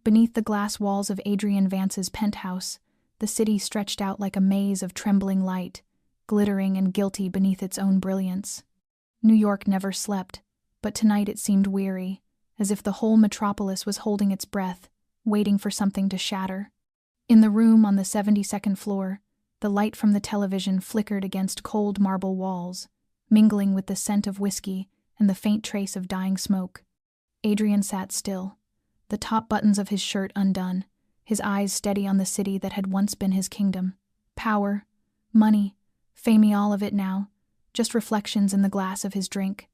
Beneath the glass walls of Adrian Vance's penthouse, the city stretched out like a maze of trembling light, glittering and guilty beneath its own brilliance. New York never slept, but tonight it seemed weary, as if the whole metropolis was holding its breath, waiting for something to shatter. In the room on the 72nd floor, the light from the television flickered against cold marble walls, mingling with the scent of whiskey and the faint trace of dying smoke. Adrian sat still, the top buttons of his shirt undone, his eyes steady on the city that had once been his kingdom. Power, money, fame, all of it now, just reflections in the glass of his drink.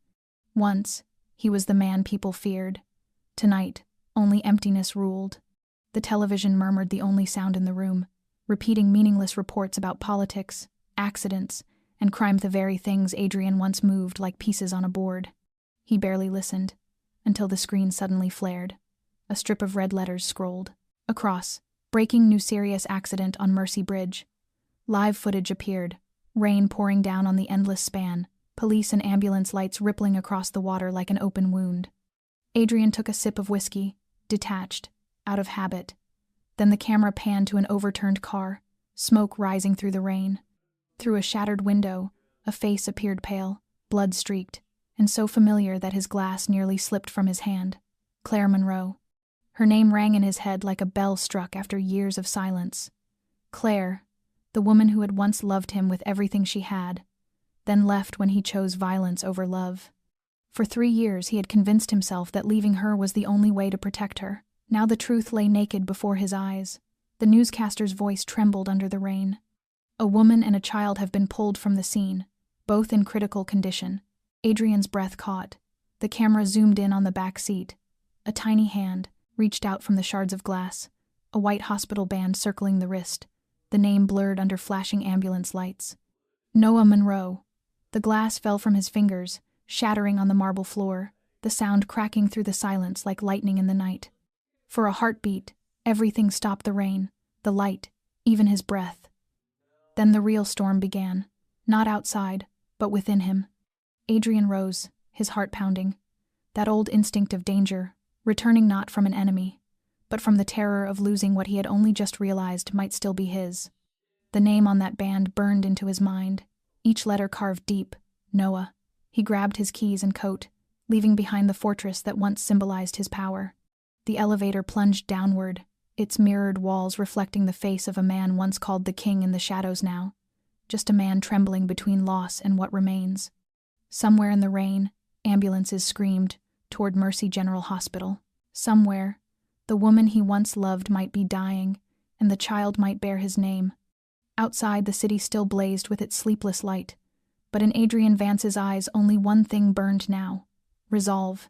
Once, he was the man people feared. Tonight, only emptiness ruled. The television murmured the only sound in the room, repeating meaningless reports about politics, accidents, and crime, the very things Adrian once moved like pieces on a board. He barely listened, until the screen suddenly flared. A strip of red letters scrolled. Across, breaking new serious accident on Mercy Bridge. Live footage appeared, rain pouring down on the endless span, police and ambulance lights rippling across the water like an open wound. Adrian took a sip of whiskey, detached, out of habit. Then the camera panned to an overturned car, smoke rising through the rain. Through a shattered window, a face appeared, pale, blood-streaked, and so familiar that his glass nearly slipped from his hand. Claire Monroe. Her name rang in his head like a bell struck after years of silence. Claire, the woman who had once loved him with everything she had, then left when he chose violence over love. For 3 years he had convinced himself that leaving her was the only way to protect her. Now the truth lay naked before his eyes. The newscaster's voice trembled under the rain. A woman and a child have been pulled from the scene, both in critical condition. Adrian's breath caught. The camera zoomed in on the back seat. A tiny hand reached out from the shards of glass, a white hospital band circling the wrist, the name blurred under flashing ambulance lights. Noah Monroe. The glass fell from his fingers, shattering on the marble floor, the sound cracking through the silence like lightning in the night. For a heartbeat, everything stopped: the rain, the light, even his breath. Then the real storm began, not outside, but within him. Adrian rose, his heart pounding. That old instinct of danger, returning not from an enemy, but from the terror of losing what he had only just realized might still be his. The name on that band burned into his mind, each letter carved deep: Noah. He grabbed his keys and coat, leaving behind the fortress that once symbolized his power. The elevator plunged downward, its mirrored walls reflecting the face of a man once called the king in the shadows now, just a man trembling between loss and what remains. Somewhere in the rain, ambulances screamed toward Mercy General Hospital. Somewhere, the woman he once loved might be dying, and the child might bear his name. Outside, the city still blazed with its sleepless light, but in Adrian Vance's eyes only one thing burned now: resolve.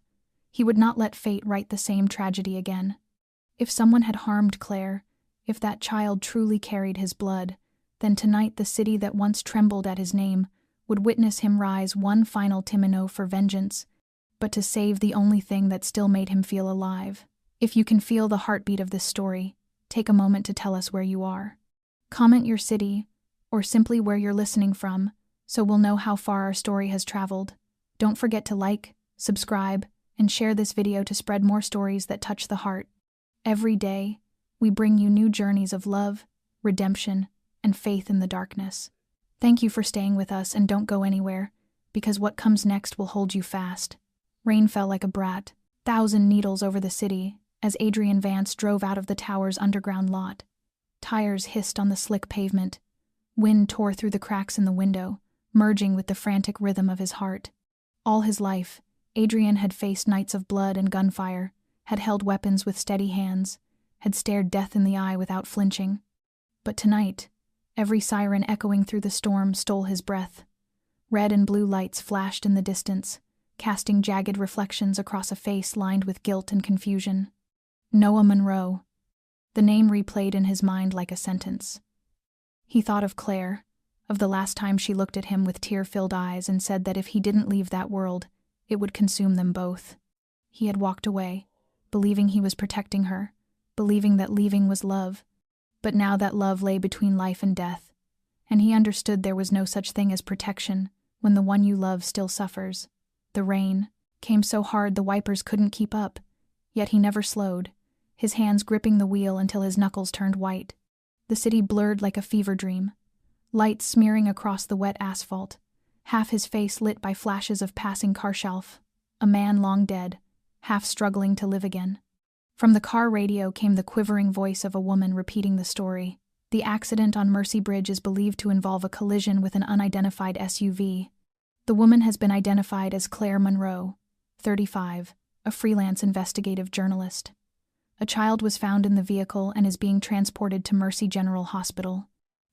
He would not let fate write the same tragedy again. If someone had harmed Claire, if that child truly carried his blood, then tonight the city that once trembled at his name would witness him rise one final Timino for vengeance, but to save the only thing that still made him feel alive. If you can feel the heartbeat of this story, take a moment to tell us where you are. Comment your city, or simply where you're listening from, so we'll know how far our story has traveled. Don't forget to like, subscribe, and share this video to spread more stories that touch the heart. Every day, we bring you new journeys of love, redemption, and faith in the darkness. Thank you for staying with us, and don't go anywhere, because what comes next will hold you fast. Rain fell like a brat, 1,000 needles over the city, as Adrian Vance drove out of the tower's underground lot. Tires hissed on the slick pavement. Wind tore through the cracks in the window, merging with the frantic rhythm of his heart. All his life, Adrian had faced nights of blood and gunfire, had held weapons with steady hands, had stared death in the eye without flinching. But tonight, every siren echoing through the storm stole his breath. Red and blue lights flashed in the distance, casting jagged reflections across a face lined with guilt and confusion. Noah Monroe. The name replayed in his mind like a sentence. He thought of Claire, of the last time she looked at him with tear-filled eyes and said that if he didn't leave that world, it would consume them both. He had walked away, believing he was protecting her, believing that leaving was love. But now that love lay between life and death, and he understood there was no such thing as protection when the one you love still suffers. The rain came so hard the wipers couldn't keep up, yet he never slowed, his hands gripping the wheel until his knuckles turned white. The city blurred like a fever dream, lights smearing across the wet asphalt, half his face lit by flashes of passing car shelf, a man long dead, half struggling to live again. From the car radio came the quivering voice of a woman repeating the story. The accident on Mercy Bridge is believed to involve a collision with an unidentified SUV. The woman has been identified as Claire Monroe, 35, a freelance investigative journalist. A child was found in the vehicle and is being transported to Mercy General Hospital.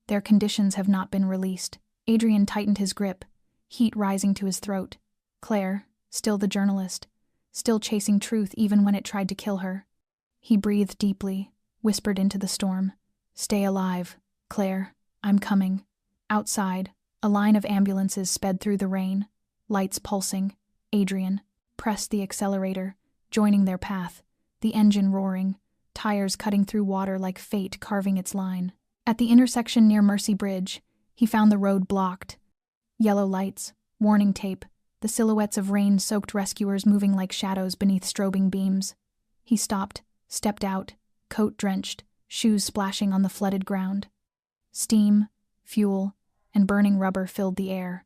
Their conditions have not been released. Adrian tightened his grip, heat rising to his throat. Claire, still the journalist, still chasing truth even when it tried to kill her. He breathed deeply, whispered into the storm. "Stay alive, Claire, I'm coming." Outside, a line of ambulances sped through the rain, lights pulsing. Adrian pressed the accelerator, joining their path, the engine roaring, tires cutting through water like fate carving its line. At the intersection near Mercy Bridge, he found the road blocked. Yellow lights, warning tape, the silhouettes of rain-soaked rescuers moving like shadows beneath strobing beams. He stopped, stepped out, coat drenched, shoes splashing on the flooded ground. Steam, fuel, and burning rubber filled the air.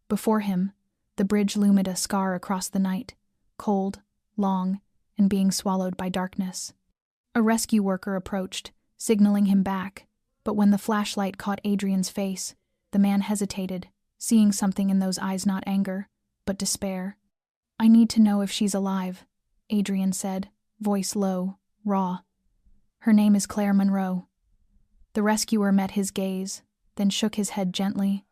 Before him, the bridge loomed a scar across the night, cold, long, and being swallowed by darkness. A rescue worker approached, signaling him back, but when the flashlight caught Adrian's face, the man hesitated, seeing something in those eyes, not anger, but despair. "I need to know if she's alive," Adrian said, voice low, raw. "Her name is Claire Monroe." The rescuer met his gaze, then shook his head gently.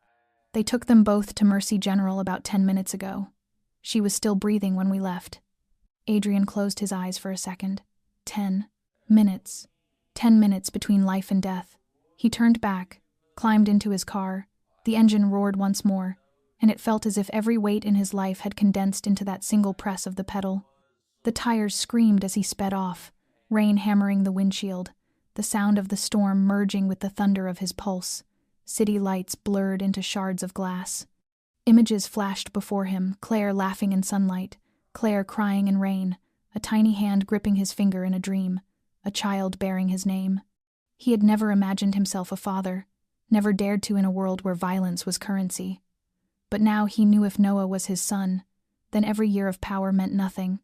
"They took them both to Mercy General about 10 minutes ago. She was still breathing when we left." Adrian closed his eyes for a second. 10 minutes. 10 minutes between life and death. He turned back, climbed into his car. The engine roared once more, and it felt as if every weight in his life had condensed into that single press of the pedal. The tires screamed as he sped off, rain hammering the windshield, the sound of the storm merging with the thunder of his pulse. City lights blurred into shards of glass. Images flashed before him, Claire laughing in sunlight, Claire crying in rain, a tiny hand gripping his finger in a dream, a child bearing his name. He had never imagined himself a father, never dared to in a world where violence was currency. But now he knew if Noah was his son, then every year of power meant nothing.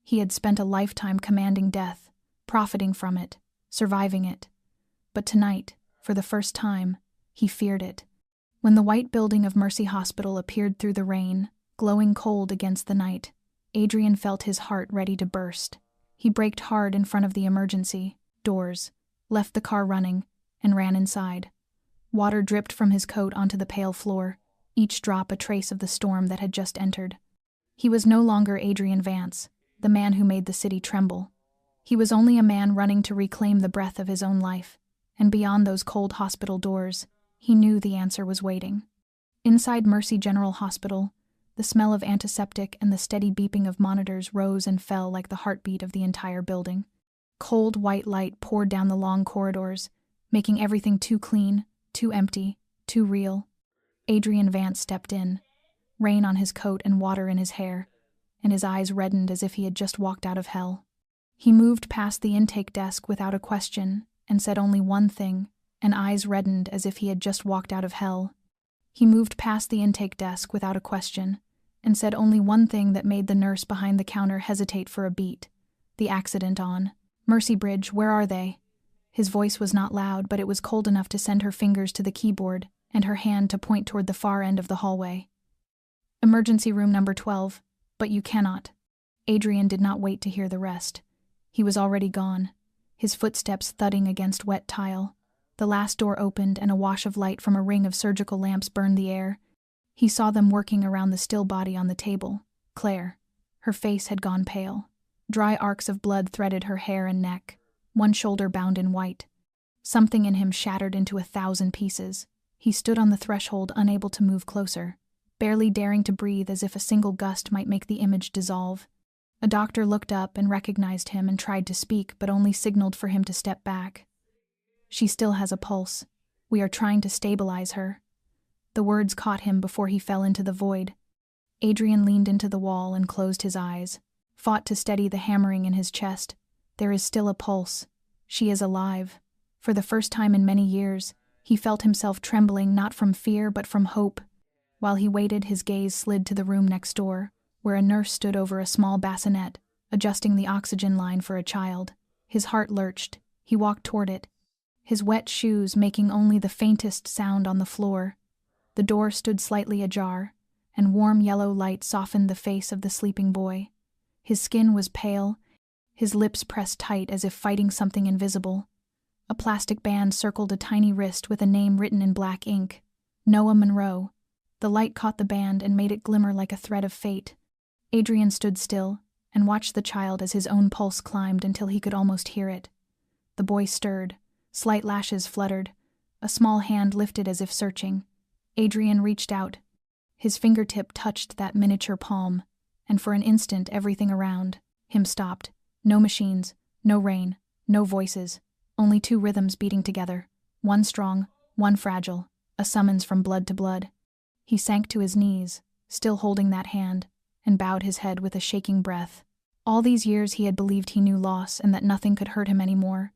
He had spent a lifetime commanding death, profiting from it, surviving it. But tonight, for the first time, he feared it. When the white building of Mercy Hospital appeared through the rain, glowing cold against the night, Adrian felt his heart ready to burst. He braked hard in front of the emergency doors, left the car running, and ran inside. Water dripped from his coat onto the pale floor, each drop a trace of the storm that had just entered. He was no longer Adrian Vance, the man who made the city tremble. He was only a man running to reclaim the breath of his own life, and beyond those cold hospital doors, he knew the answer was waiting. Inside Mercy General Hospital, the smell of antiseptic and the steady beeping of monitors rose and fell like the heartbeat of the entire building. Cold white light poured down the long corridors, making everything too clean, too empty, too real. Adrian Vance stepped in, rain on his coat and water in his hair, and his eyes reddened as if he had just walked out of hell. He moved past the intake desk without a question and said only one thing, and eyes reddened as if he had just walked out of hell. He moved past the intake desk without a question and said only one thing that made the nurse behind the counter hesitate for a beat. "The accident on Mercy Bridge, where are they?" His voice was not loud, but it was cold enough to send her fingers to the keyboard and her hand to point toward the far end of the hallway. "Emergency room number 12, but you cannot." Adrian did not wait to hear the rest. He was already gone, his footsteps thudding against wet tile. The last door opened and a wash of light from a ring of surgical lamps burned the air. He saw them working around the still body on the table. Claire. Her face had gone pale. Dry arcs of blood threaded her hair and neck, one shoulder bound in white. Something in him shattered into 1,000 pieces. He stood on the threshold, unable to move closer, barely daring to breathe as if a single gust might make the image dissolve. A doctor looked up and recognized him and tried to speak, but only signaled for him to step back. "She still has a pulse. We are trying to stabilize her." The words caught him before he fell into the void. Adrian leaned into the wall and closed his eyes, fought to steady the hammering in his chest, There is still a pulse. She is alive. For the first time in many years, he felt himself trembling not from fear but from hope. While he waited, his gaze slid to the room next door, where a nurse stood over a small bassinet, adjusting the oxygen line for a child. His heart lurched. He walked toward it, his wet shoes making only the faintest sound on the floor. The door stood slightly ajar, and warm yellow light softened the face of the sleeping boy. His skin was pale, his lips pressed tight as if fighting something invisible. A plastic band circled a tiny wrist with a name written in black ink. Noah Monroe. The light caught the band and made it glimmer like a thread of fate. Adrian stood still and watched the child as his own pulse climbed until he could almost hear it. The boy stirred. Slight lashes fluttered. A small hand lifted as if searching. Adrian reached out. His fingertip touched that miniature palm, and for an instant everything around him stopped. No machines, no rain, no voices, only two rhythms beating together, one strong, one fragile, a summons from blood to blood. He sank to his knees, still holding that hand, and bowed his head with a shaking breath. All these years he had believed he knew loss and that nothing could hurt him anymore.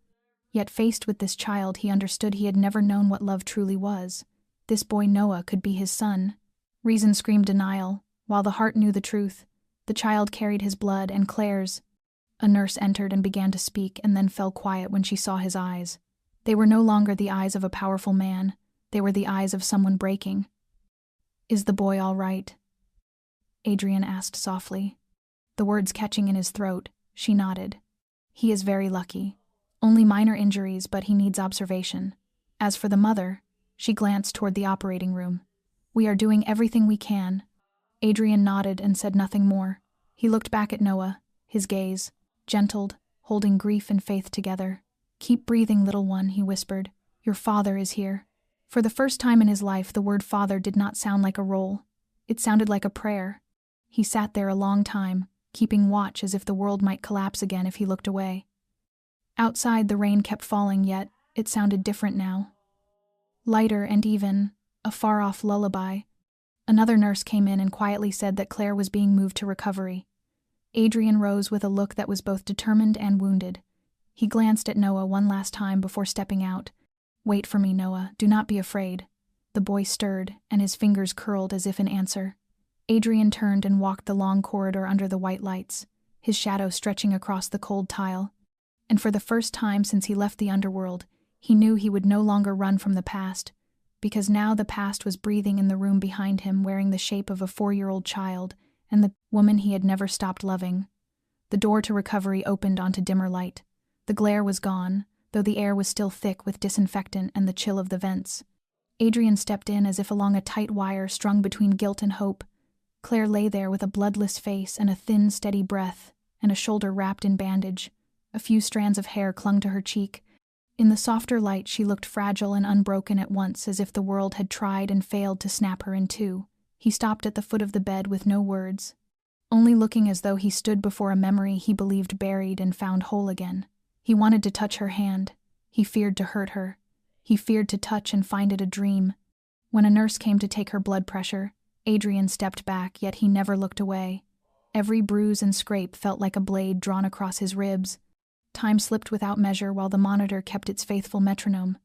Yet faced with this child, he understood he had never known what love truly was. This boy Noah could be his son. Reason screamed denial, while the heart knew the truth. The child carried his blood and Claire's. A nurse entered and began to speak, and then fell quiet when she saw his eyes. They were no longer the eyes of a powerful man. They were the eyes of someone breaking. "Is the boy all right?" Adrian asked softly. The words catching in his throat, she nodded. "He is very lucky. Only minor injuries, but he needs observation. As for the mother," she glanced toward the operating room. "We are doing everything we can." Adrian nodded and said nothing more. He looked back at Noah, his gaze gentled, holding grief and faith together. "Keep breathing, little one," he whispered. "Your father is here." For the first time in his life, the word father did not sound like a role. It sounded like a prayer. He sat there a long time, keeping watch as if the world might collapse again if he looked away. Outside, the rain kept falling, yet it sounded different now. Lighter and even, a far-off lullaby. Another nurse came in and quietly said that Claire was being moved to recovery. Adrian rose with a look that was both determined and wounded. He glanced at Noah one last time before stepping out. "Wait for me, Noah. Do not be afraid." The boy stirred, and his fingers curled as if in answer. Adrian turned and walked the long corridor under the white lights, his shadow stretching across the cold tile. And for the first time since he left the underworld, he knew he would no longer run from the past, because now the past was breathing in the room behind him, wearing the shape of a 4-year-old child and the woman he had never stopped loving. The door to recovery opened onto dimmer light. The glare was gone, though the air was still thick with disinfectant and the chill of the vents. Adrian stepped in as if along a tight wire strung between guilt and hope. Claire lay there with a bloodless face and a thin, steady breath, and a shoulder wrapped in bandage. A few strands of hair clung to her cheek. In the softer light, she looked fragile and unbroken at once, as if the world had tried and failed to snap her in two. He stopped at the foot of the bed with no words, only looking as though he stood before a memory he believed buried and found whole again. He wanted to touch her hand. He feared to hurt her. He feared to touch and find it a dream. When a nurse came to take her blood pressure, Adrian stepped back, yet he never looked away. Every bruise and scrape felt like a blade drawn across his ribs. Time slipped without measure while the monitor kept its faithful metronome.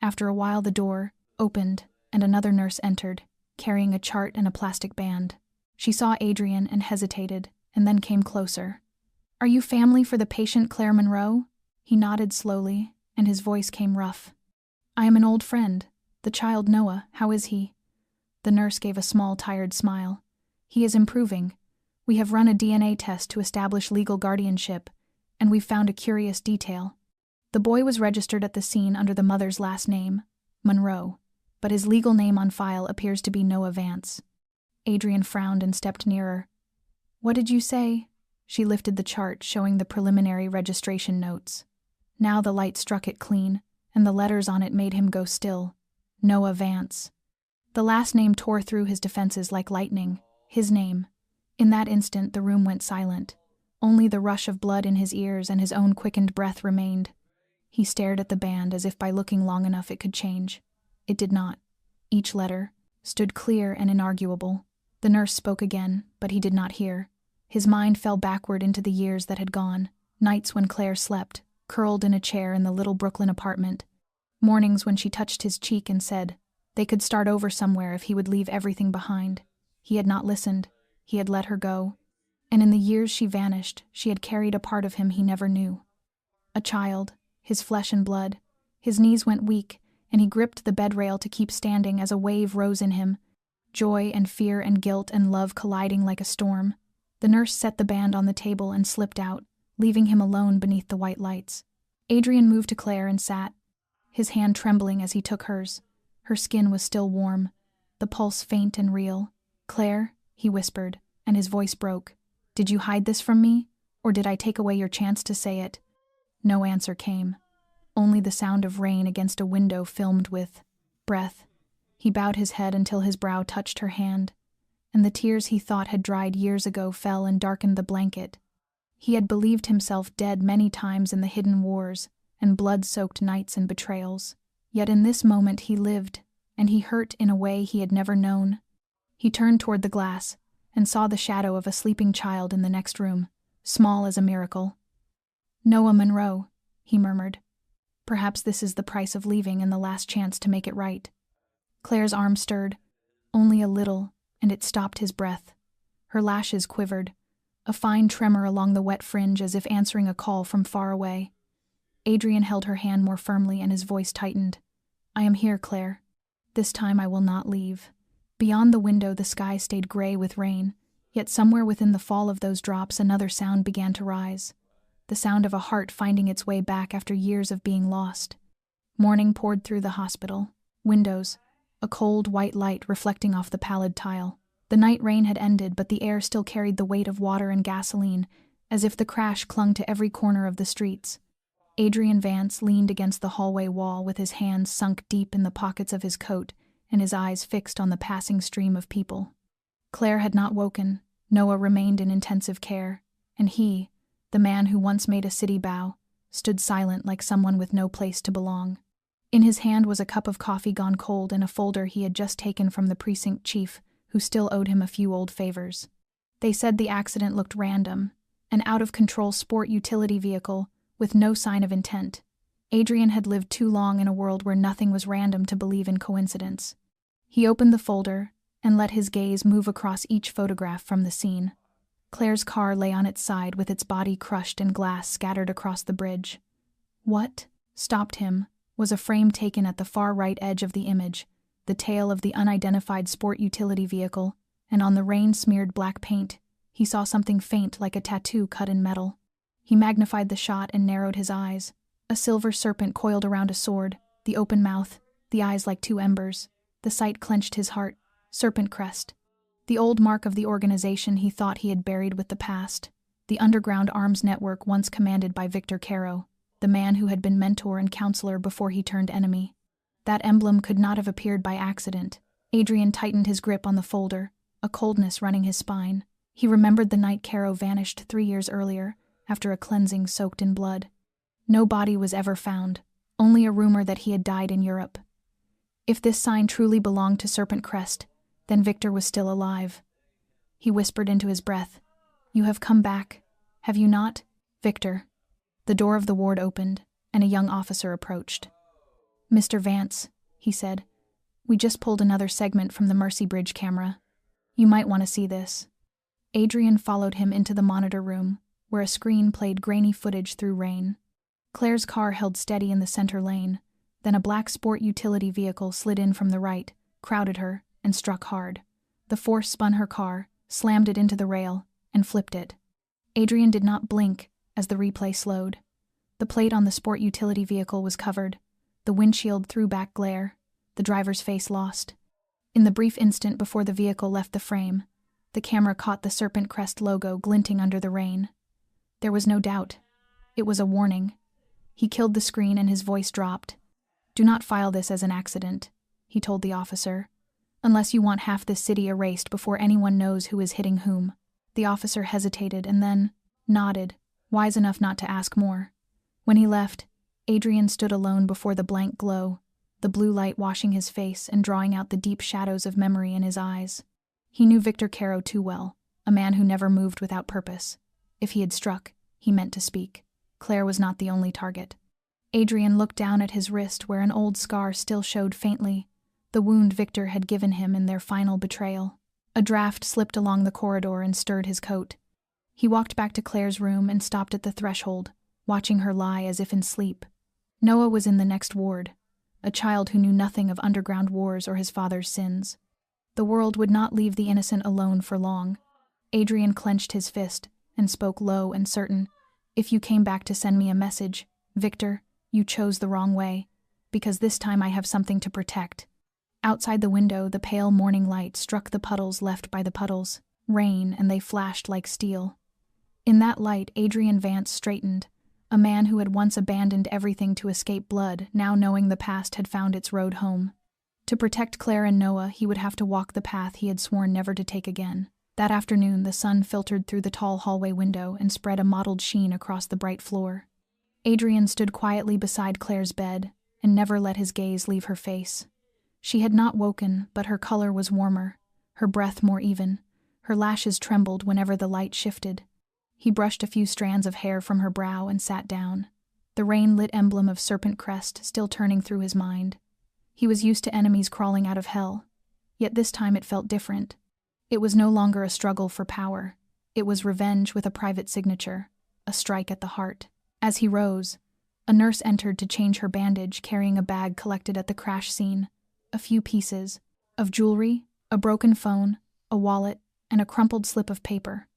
After a while, the door opened, and another nurse entered, carrying a chart and a plastic band. She saw Adrian and hesitated, and then came closer. "Are you family for the patient Claire Monroe?" He nodded slowly, and his voice came rough. "I am an old friend. The child Noah, how is he?" The nurse gave a small, tired smile. "He is improving. We have run a DNA test to establish legal guardianship, and we've found a curious detail. The boy was registered at the scene under the mother's last name, Monroe, but his legal name on file appears to be Noah Vance." Adrian frowned and stepped nearer. "What did you say?" She lifted the chart, showing the preliminary registration notes. Now the light struck it clean, and the letters on it made him go still. Noah Vance. The last name tore through his defenses like lightning. His name. In that instant, the room went silent. Only the rush of blood in his ears and his own quickened breath remained. He stared at the band as if by looking long enough it could change. It did not. Each letter stood clear and inarguable. The nurse spoke again, but he did not hear. His mind fell backward into the years that had gone. Nights when Claire slept, curled in a chair in the little Brooklyn apartment. Mornings when she touched his cheek and said they could start over somewhere if he would leave everything behind. He had not listened. He had let her go. And in the years she vanished, she had carried a part of him he never knew. A child, his flesh and blood. His knees went weak, and he gripped the bed rail to keep standing as a wave rose in him, joy and fear and guilt and love colliding like a storm. The nurse set the band on the table and slipped out, leaving him alone beneath the white lights. Adrian moved to Claire and sat, his hand trembling as he took hers. Her skin was still warm, the pulse faint and real. "Claire," he whispered, and his voice broke. "Did you hide this from me, or did I take away your chance to say it?" No answer came. Only the sound of rain against a window filmed with breath. He bowed his head until his brow touched her hand, and the tears he thought had dried years ago fell and darkened the blanket. He had believed himself dead many times in the hidden wars and blood-soaked nights and betrayals. Yet in this moment he lived, and he hurt in a way he had never known. He turned toward the glass and saw the shadow of a sleeping child in the next room, small as a miracle. "Noah Monroe," he murmured. "Perhaps this is the price of leaving and the last chance to make it right." Claire's arm stirred, only a little, and it stopped his breath. Her lashes quivered, a fine tremor along the wet fringe as if answering a call from far away. Adrian held her hand more firmly and his voice tightened. "I am here, Claire. This time I will not leave." Beyond the window the sky stayed gray with rain, yet somewhere within the fall of those drops another sound began to rise. The sound of a heart finding its way back after years of being lost. Morning poured through the hospital. Windows, a cold white light reflecting off the pallid tile. The night rain had ended, but the air still carried the weight of water and gasoline, as if the crash clung to every corner of the streets. Adrian Vance leaned against the hallway wall with his hands sunk deep in the pockets of his coat and his eyes fixed on the passing stream of people. Claire had not woken, Noah remained in intensive care, and he, the man who once made a city bow, stood silent like someone with no place to belong. In his hand was a cup of coffee gone cold and a folder he had just taken from the precinct chief, who still owed him a few old favors. They said the accident looked random, an out-of-control sport utility vehicle with no sign of intent. Adrian had lived too long in a world where nothing was random to believe in coincidence. He opened the folder and let his gaze move across each photograph from the scene. Claire's car lay on its side with its body crushed and glass scattered across the bridge. What stopped him was a frame taken at the far right edge of the image, the tail of the unidentified sport utility vehicle, and on the rain-smeared black paint, he saw something faint like a tattoo cut in metal. He magnified the shot and narrowed his eyes. A silver serpent coiled around a sword, the open mouth, the eyes like two embers. The sight clenched his heart. Serpent crest. The old mark of the organization he thought he had buried with the past. The underground arms network once commanded by Victor Caro, the man who had been mentor and counselor before he turned enemy. That emblem could not have appeared by accident. Adrian tightened his grip on the folder, a coldness running his spine. He remembered the night Caro vanished 3 years earlier, after a cleansing soaked in blood. No body was ever found, only a rumor that he had died in Europe. If this sign truly belonged to Serpent Crest, then Victor was still alive. He whispered into his breath, "You have come back, have you not, Victor?" The door of the ward opened, and a young officer approached. "Mr. Vance," he said, "we just pulled another segment from the Mercy Bridge camera. You might want to see this." Adrian followed him into the monitor room, where a screen played grainy footage through rain. Claire's car held steady in the center lane. Then a black sport utility vehicle slid in from the right, crowded her, and struck hard. The force spun her car, slammed it into the rail, and flipped it. Adrian did not blink as the replay slowed. The plate on the sport utility vehicle was covered, the windshield threw back glare, the driver's face lost. In the brief instant before the vehicle left the frame, the camera caught the Serpent Crest logo glinting under the rain. There was no doubt. It was a warning. He killed the screen and his voice dropped. "Do not file this as an accident," he told the officer, "unless you want half this city erased before anyone knows who is hitting whom." The officer hesitated and then nodded, wise enough not to ask more. When he left, Adrian stood alone before the blank glow, the blue light washing his face and drawing out the deep shadows of memory in his eyes. He knew Victor Caro too well, a man who never moved without purpose. If he had struck, he meant to speak. Claire was not the only target. Adrian looked down at his wrist where an old scar still showed faintly, the wound Victor had given him in their final betrayal. A draft slipped along the corridor and stirred his coat. He walked back to Claire's room and stopped at the threshold, watching her lie as if in sleep. Noah was in the next ward, a child who knew nothing of underground wars or his father's sins. The world would not leave the innocent alone for long. Adrian clenched his fist and spoke low and certain. "If you came back to send me a message, Victor, you chose the wrong way, because this time I have something to protect." Outside the window, the pale morning light struck the puddles left by the puddles, rain, and they flashed like steel. In that light, Adrian Vance straightened, a man who had once abandoned everything to escape blood, now knowing the past had found its road home. To protect Claire and Noah, he would have to walk the path he had sworn never to take again. That afternoon, the sun filtered through the tall hallway window and spread a mottled sheen across the bright floor. Adrian stood quietly beside Claire's bed and never let his gaze leave her face. She had not woken, but her color was warmer, her breath more even. Her lashes trembled whenever the light shifted. He brushed a few strands of hair from her brow and sat down, the rain-lit emblem of Serpent Crest still turning through his mind. He was used to enemies crawling out of hell, yet this time it felt different. It was no longer a struggle for power. It was revenge with a private signature, a strike at the heart. As he rose, a nurse entered to change her bandage, carrying a bag collected at the crash scene. A few pieces of jewelry, a broken phone, a wallet, and a crumpled slip of paper.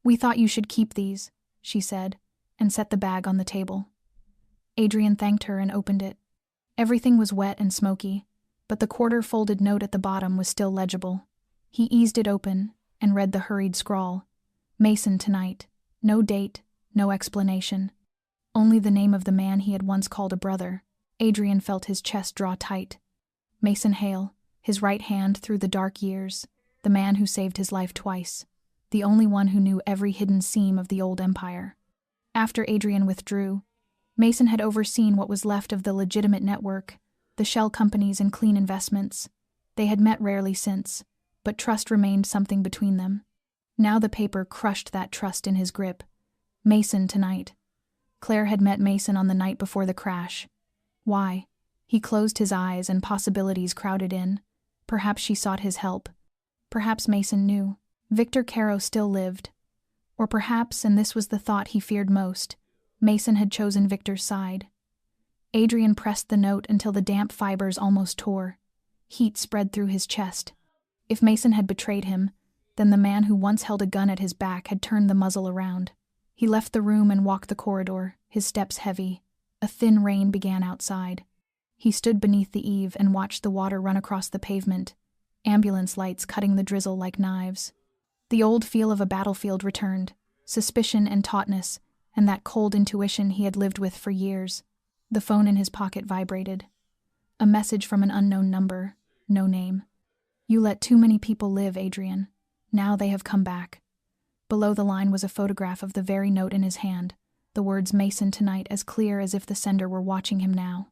"We thought you should keep these," she said, and set the bag on the table. Adrian thanked her and opened it. Everything was wet and smoky, but the quarter-folded note at the bottom was still legible. He eased it open and read the hurried scrawl. "Mason tonight. No date, no explanation. Only the name of the man he had once called a brother." Adrian felt his chest draw tight. Mason Hale, his right hand through the dark years, the man who saved his life twice, the only one who knew every hidden seam of the old empire. After Adrian withdrew, Mason had overseen what was left of the legitimate network, the shell companies and clean investments. They had met rarely since, but trust remained something between them. Now the paper crushed that trust in his grip. Mason tonight. Claire had met Mason on the night before the crash. Why? He closed his eyes and possibilities crowded in. Perhaps she sought his help. Perhaps Mason knew. Victor Caro still lived. Or perhaps, and this was the thought he feared most, Mason had chosen Victor's side. Adrian pressed the note until the damp fibers almost tore. Heat spread through his chest. If Mason had betrayed him, then the man who once held a gun at his back had turned the muzzle around. He left the room and walked the corridor, his steps heavy. A thin rain began outside. He stood beneath the eave and watched the water run across the pavement, ambulance lights cutting the drizzle like knives. The old feel of a battlefield returned, suspicion and tautness, and that cold intuition he had lived with for years. The phone in his pocket vibrated. A message from an unknown number, no name. "You let too many people live, Adrian. Now they have come back." Below the line was a photograph of the very note in his hand, the words "Mason tonight" as clear as if the sender were watching him now.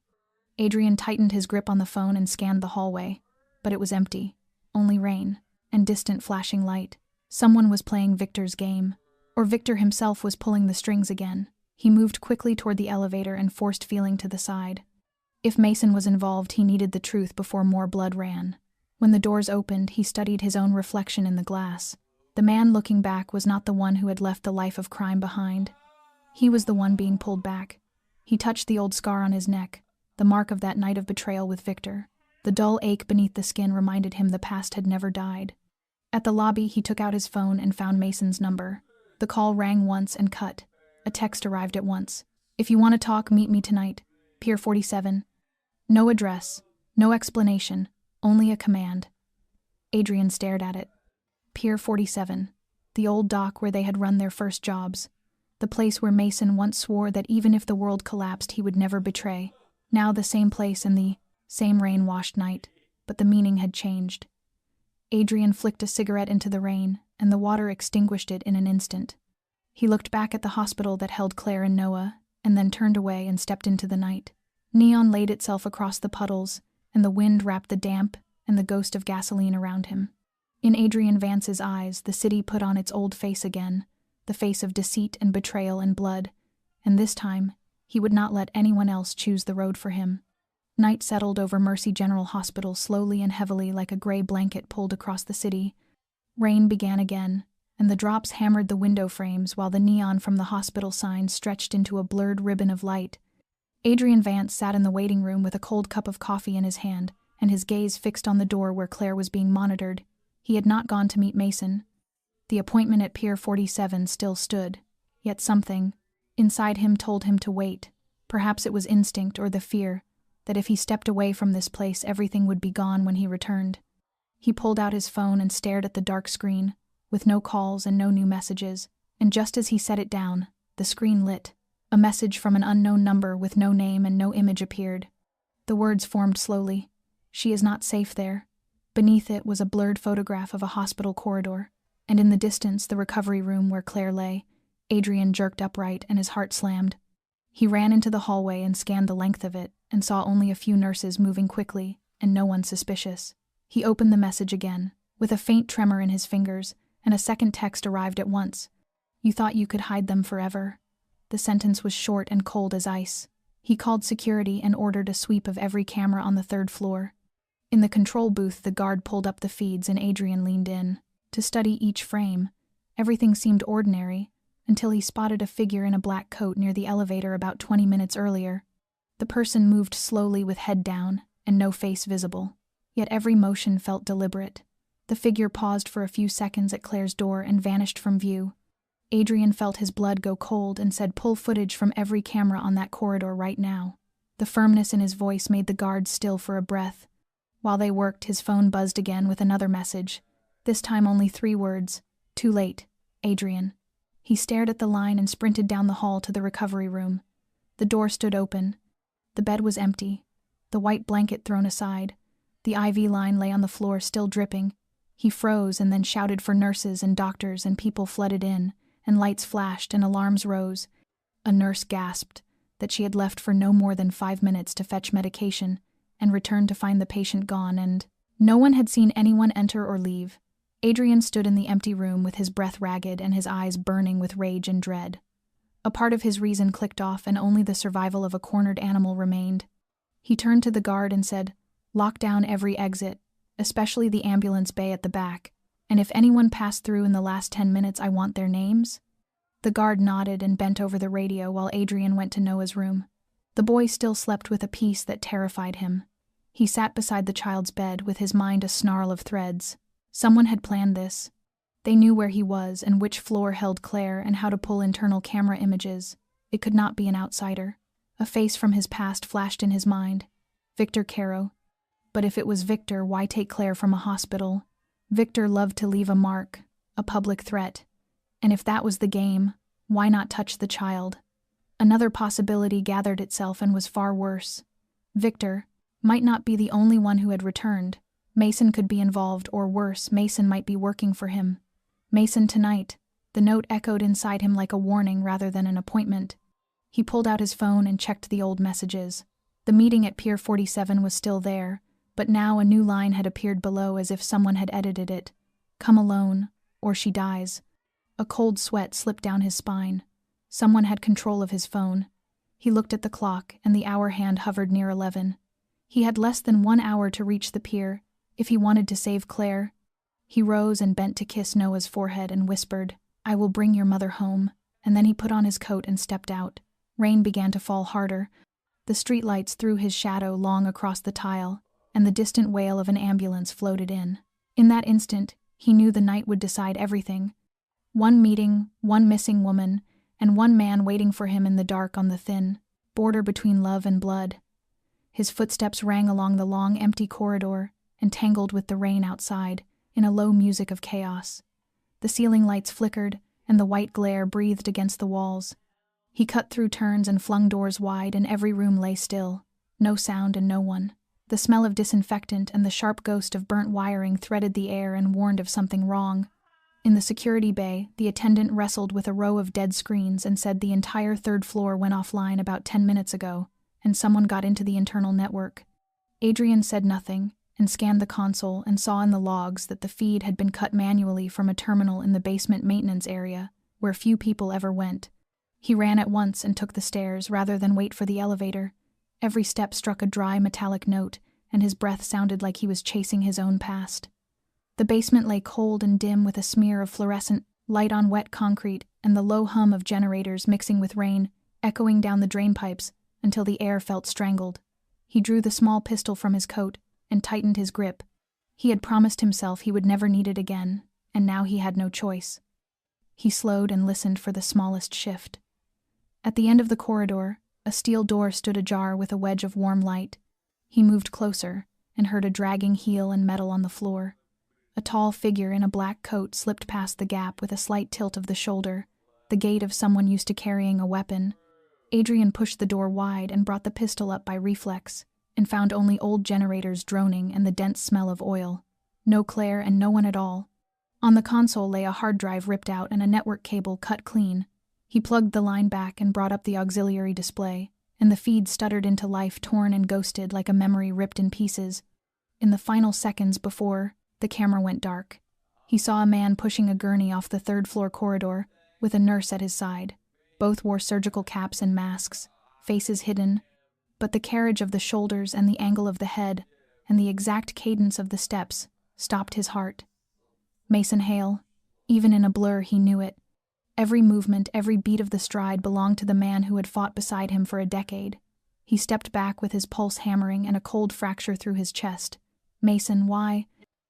Adrian tightened his grip on the phone and scanned the hallway, but it was empty. Only rain, and distant flashing light. Someone was playing Victor's game, or Victor himself was pulling the strings again. He moved quickly toward the elevator and forced feeling to the side. If Mason was involved, he needed the truth before more blood ran. When the doors opened, he studied his own reflection in the glass. The man looking back was not the one who had left the life of crime behind. He was the one being pulled back. He touched the old scar on his neck, the mark of that night of betrayal with Victor. The dull ache beneath the skin reminded him the past had never died. At the lobby, he took out his phone and found Mason's number. The call rang once and cut. A text arrived at once. "If you want to talk, meet me tonight. Pier 47. No address, no explanation, only a command." Adrian stared at it. Pier 47. The old dock where they had run their first jobs. The place where Mason once swore that even if the world collapsed, he would never betray. Now the same place and the same rain-washed night, but the meaning had changed. Adrian flicked a cigarette into the rain, and the water extinguished it in an instant. He looked back at the hospital that held Claire and Noah, and then turned away and stepped into the night. Neon laid itself across the puddles, and the wind wrapped the damp and the ghost of gasoline around him. In Adrian Vance's eyes, the city put on its old face again, the face of deceit and betrayal and blood, and this time, he would not let anyone else choose the road for him. Night settled over Mercy General Hospital slowly and heavily like a gray blanket pulled across the city. Rain began again, and the drops hammered the window frames while the neon from the hospital sign stretched into a blurred ribbon of light. Adrian Vance sat in the waiting room with a cold cup of coffee in his hand, and his gaze fixed on the door where Claire was being monitored. He had not gone to meet Mason. The appointment at Pier 47 still stood, yet something inside him told him to wait. Perhaps it was instinct or the fear that if he stepped away from this place everything would be gone when he returned. He pulled out his phone and stared at the dark screen, with no calls and no new messages, and just as he set it down, the screen lit. A message from an unknown number with no name and no image appeared. The words formed slowly. "She is not safe there." Beneath it was a blurred photograph of a hospital corridor, and in the distance the recovery room where Claire lay. Adrian jerked upright and his heart slammed. He ran into the hallway and scanned the length of it, and saw only a few nurses moving quickly, and no one suspicious. He opened the message again, with a faint tremor in his fingers, and a second text arrived at once. "You thought you could hide them forever." The sentence was short and cold as ice. He called security and ordered a sweep of every camera on the 3rd floor. In the control booth, the guard pulled up the feeds and Adrian leaned in to study each frame. Everything seemed ordinary, until he spotted a figure in a black coat near the elevator about 20 minutes earlier. The person moved slowly with head down and no face visible, yet every motion felt deliberate. The figure paused for a few seconds at Claire's door and vanished from view. Adrian felt his blood go cold and said, "Pull footage from every camera on that corridor right now." The firmness in his voice made the guards still for a breath. While they worked, his phone buzzed again with another message. This time only 3 words. "Too late, Adrian." He stared at the line and sprinted down the hall to the recovery room. The door stood open. The bed was empty, the white blanket thrown aside. The IV line lay on the floor, still dripping. He froze and then shouted for nurses and doctors, and people flooded in, and lights flashed and alarms rose. A nurse gasped that she had left for no more than 5 minutes to fetch medication, and returned to find the patient gone, and no one had seen anyone enter or leave. Adrian stood in the empty room with his breath ragged and his eyes burning with rage and dread. A part of his reason clicked off and only the survival of a cornered animal remained. He turned to the guard and said, "Lock down every exit, especially the ambulance bay at the back, and if anyone passed through in the last 10 minutes, I want their names." The guard nodded and bent over the radio while Adrian went to Noah's room. The boy still slept with a peace that terrified him. He sat beside the child's bed with his mind a snarl of threads. Someone had planned this. They knew where he was and which floor held Claire and how to pull internal camera images. It could not be an outsider. A face from his past flashed in his mind. Victor Caro. But if it was Victor, why take Claire from a hospital? Victor loved to leave a mark, a public threat. And if that was the game, why not touch the child? Another possibility gathered itself and was far worse. Victor might not be the only one who had returned. Mason could be involved, or worse, Mason might be working for him. Mason tonight. The note echoed inside him like a warning rather than an appointment. He pulled out his phone and checked the old messages. The meeting at Pier 47 was still there, but now a new line had appeared below as if someone had edited it. "Come alone, or she dies." A cold sweat slipped down his spine. Someone had control of his phone. He looked at the clock, and the hour hand hovered near 11. He had less than 1 hour to reach the pier, if he wanted to save Claire. He rose and bent to kiss Noah's forehead and whispered, "I will bring your mother home," and then he put on his coat and stepped out. Rain began to fall harder. The streetlights threw his shadow long across the tile, and the distant wail of an ambulance floated in. In that instant, he knew the night would decide everything. One meeting, one missing woman, and one man waiting for him in the dark on the thin border between love and blood. His footsteps rang along the long, empty corridor and tangled with the rain outside in a low music of chaos. The ceiling lights flickered, and the white glare breathed against the walls. He cut through turns and flung doors wide, and every room lay still. No sound and no one. The smell of disinfectant and the sharp ghost of burnt wiring threaded the air and warned of something wrong. In the security bay, the attendant wrestled with a row of dead screens and said the entire 3rd floor went offline about 10 minutes ago, and someone got into the internal network. Adrian said nothing, and scanned the console and saw in the logs that the feed had been cut manually from a terminal in the basement maintenance area, where few people ever went. He ran at once and took the stairs rather than wait for the elevator. Every step struck a dry metallic note, and his breath sounded like he was chasing his own past. The basement lay cold and dim with a smear of fluorescent light on wet concrete and the low hum of generators mixing with rain, echoing down the drainpipes until the air felt strangled. He drew the small pistol from his coat and tightened his grip. He had promised himself he would never need it again, and now he had no choice. He slowed and listened for the smallest shift. At the end of the corridor, a steel door stood ajar with a wedge of warm light. He moved closer and heard a dragging heel and metal on the floor. A tall figure in a black coat slipped past the gap with a slight tilt of the shoulder, the gait of someone used to carrying a weapon. Adrian pushed the door wide and brought the pistol up by reflex, and found only old generators droning and the dense smell of oil. No Claire and no one at all. On the console lay a hard drive ripped out and a network cable cut clean. He plugged the line back and brought up the auxiliary display, and the feed stuttered into life, torn and ghosted like a memory ripped in pieces. In the final seconds before the camera went dark, he saw a man pushing a gurney off the third-floor corridor with a nurse at his side. Both wore surgical caps and masks, faces hidden, but the carriage of the shoulders and the angle of the head and the exact cadence of the steps stopped his heart. Mason Hale. Even in a blur he knew it. Every movement, every beat of the stride belonged to the man who had fought beside him for a decade. He stepped back with his pulse hammering and a cold fracture through his chest. Mason, why?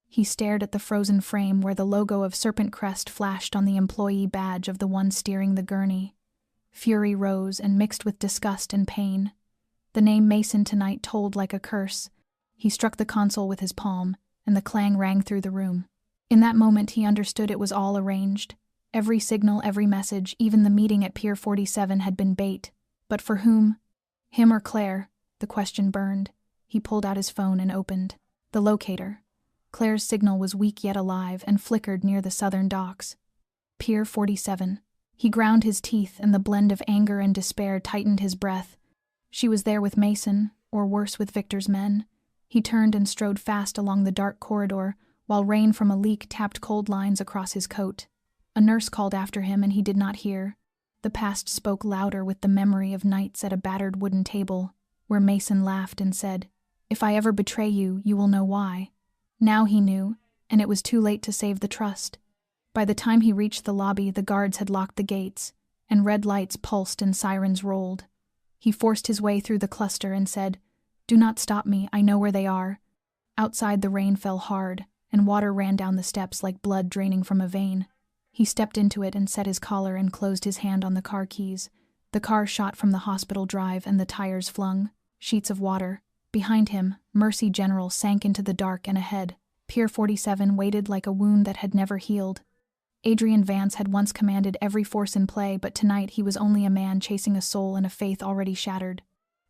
He stared at the frozen frame where the logo of Serpent Crest flashed on the employee badge of the one steering the gurney. Fury rose and mixed with disgust and pain. The name Mason tonight told like a curse. He struck the console with his palm, and the clang rang through the room. In that moment he understood it was all arranged. Every signal, every message, even the meeting at Pier 47 had been bait. But for whom? Him or Claire? The question burned. He pulled out his phone and opened the locator. Claire's signal was weak yet alive and flickered near the southern docks. Pier 47. He ground his teeth, and the blend of anger and despair tightened his breath. She was there with Mason, or worse, with Victor's men. He turned and strode fast along the dark corridor, while rain from a leak tapped cold lines across his coat. A nurse called after him, and he did not hear. The past spoke louder with the memory of nights at a battered wooden table, where Mason laughed and said, "If I ever betray you, you will know why." Now he knew, and it was too late to save the trust. By the time he reached the lobby, the guards had locked the gates, and red lights pulsed and sirens rolled. He forced his way through the cluster and said, "Do not stop me, I know where they are." Outside the rain fell hard, and water ran down the steps like blood draining from a vein. He stepped into it and set his collar and closed his hand on the car keys. The car shot from the hospital drive and the tires flung sheets of water. Behind him, Mercy General sank into the dark, and ahead, Pier 47 waited like a wound that had never healed. Adrian Vance had once commanded every force in play, but tonight he was only a man chasing a soul and a faith already shattered.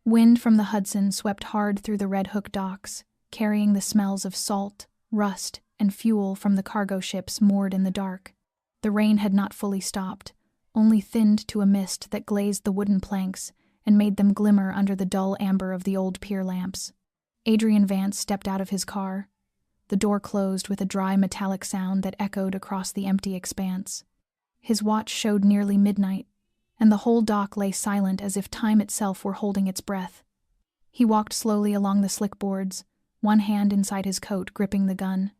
Wind from the Hudson swept hard through the Red Hook docks, carrying the smells of salt, rust, and fuel from the cargo ships moored in the dark. The rain had not fully stopped, only thinned to a mist that glazed the wooden planks and made them glimmer under the dull amber of the old pier lamps. Adrian Vance stepped out of his car. The door closed with a dry metallic sound that echoed across the empty expanse. His watch showed nearly midnight, and the whole dock lay silent as if time itself were holding its breath. He walked slowly along the slick boards, one hand inside his coat gripping the gun.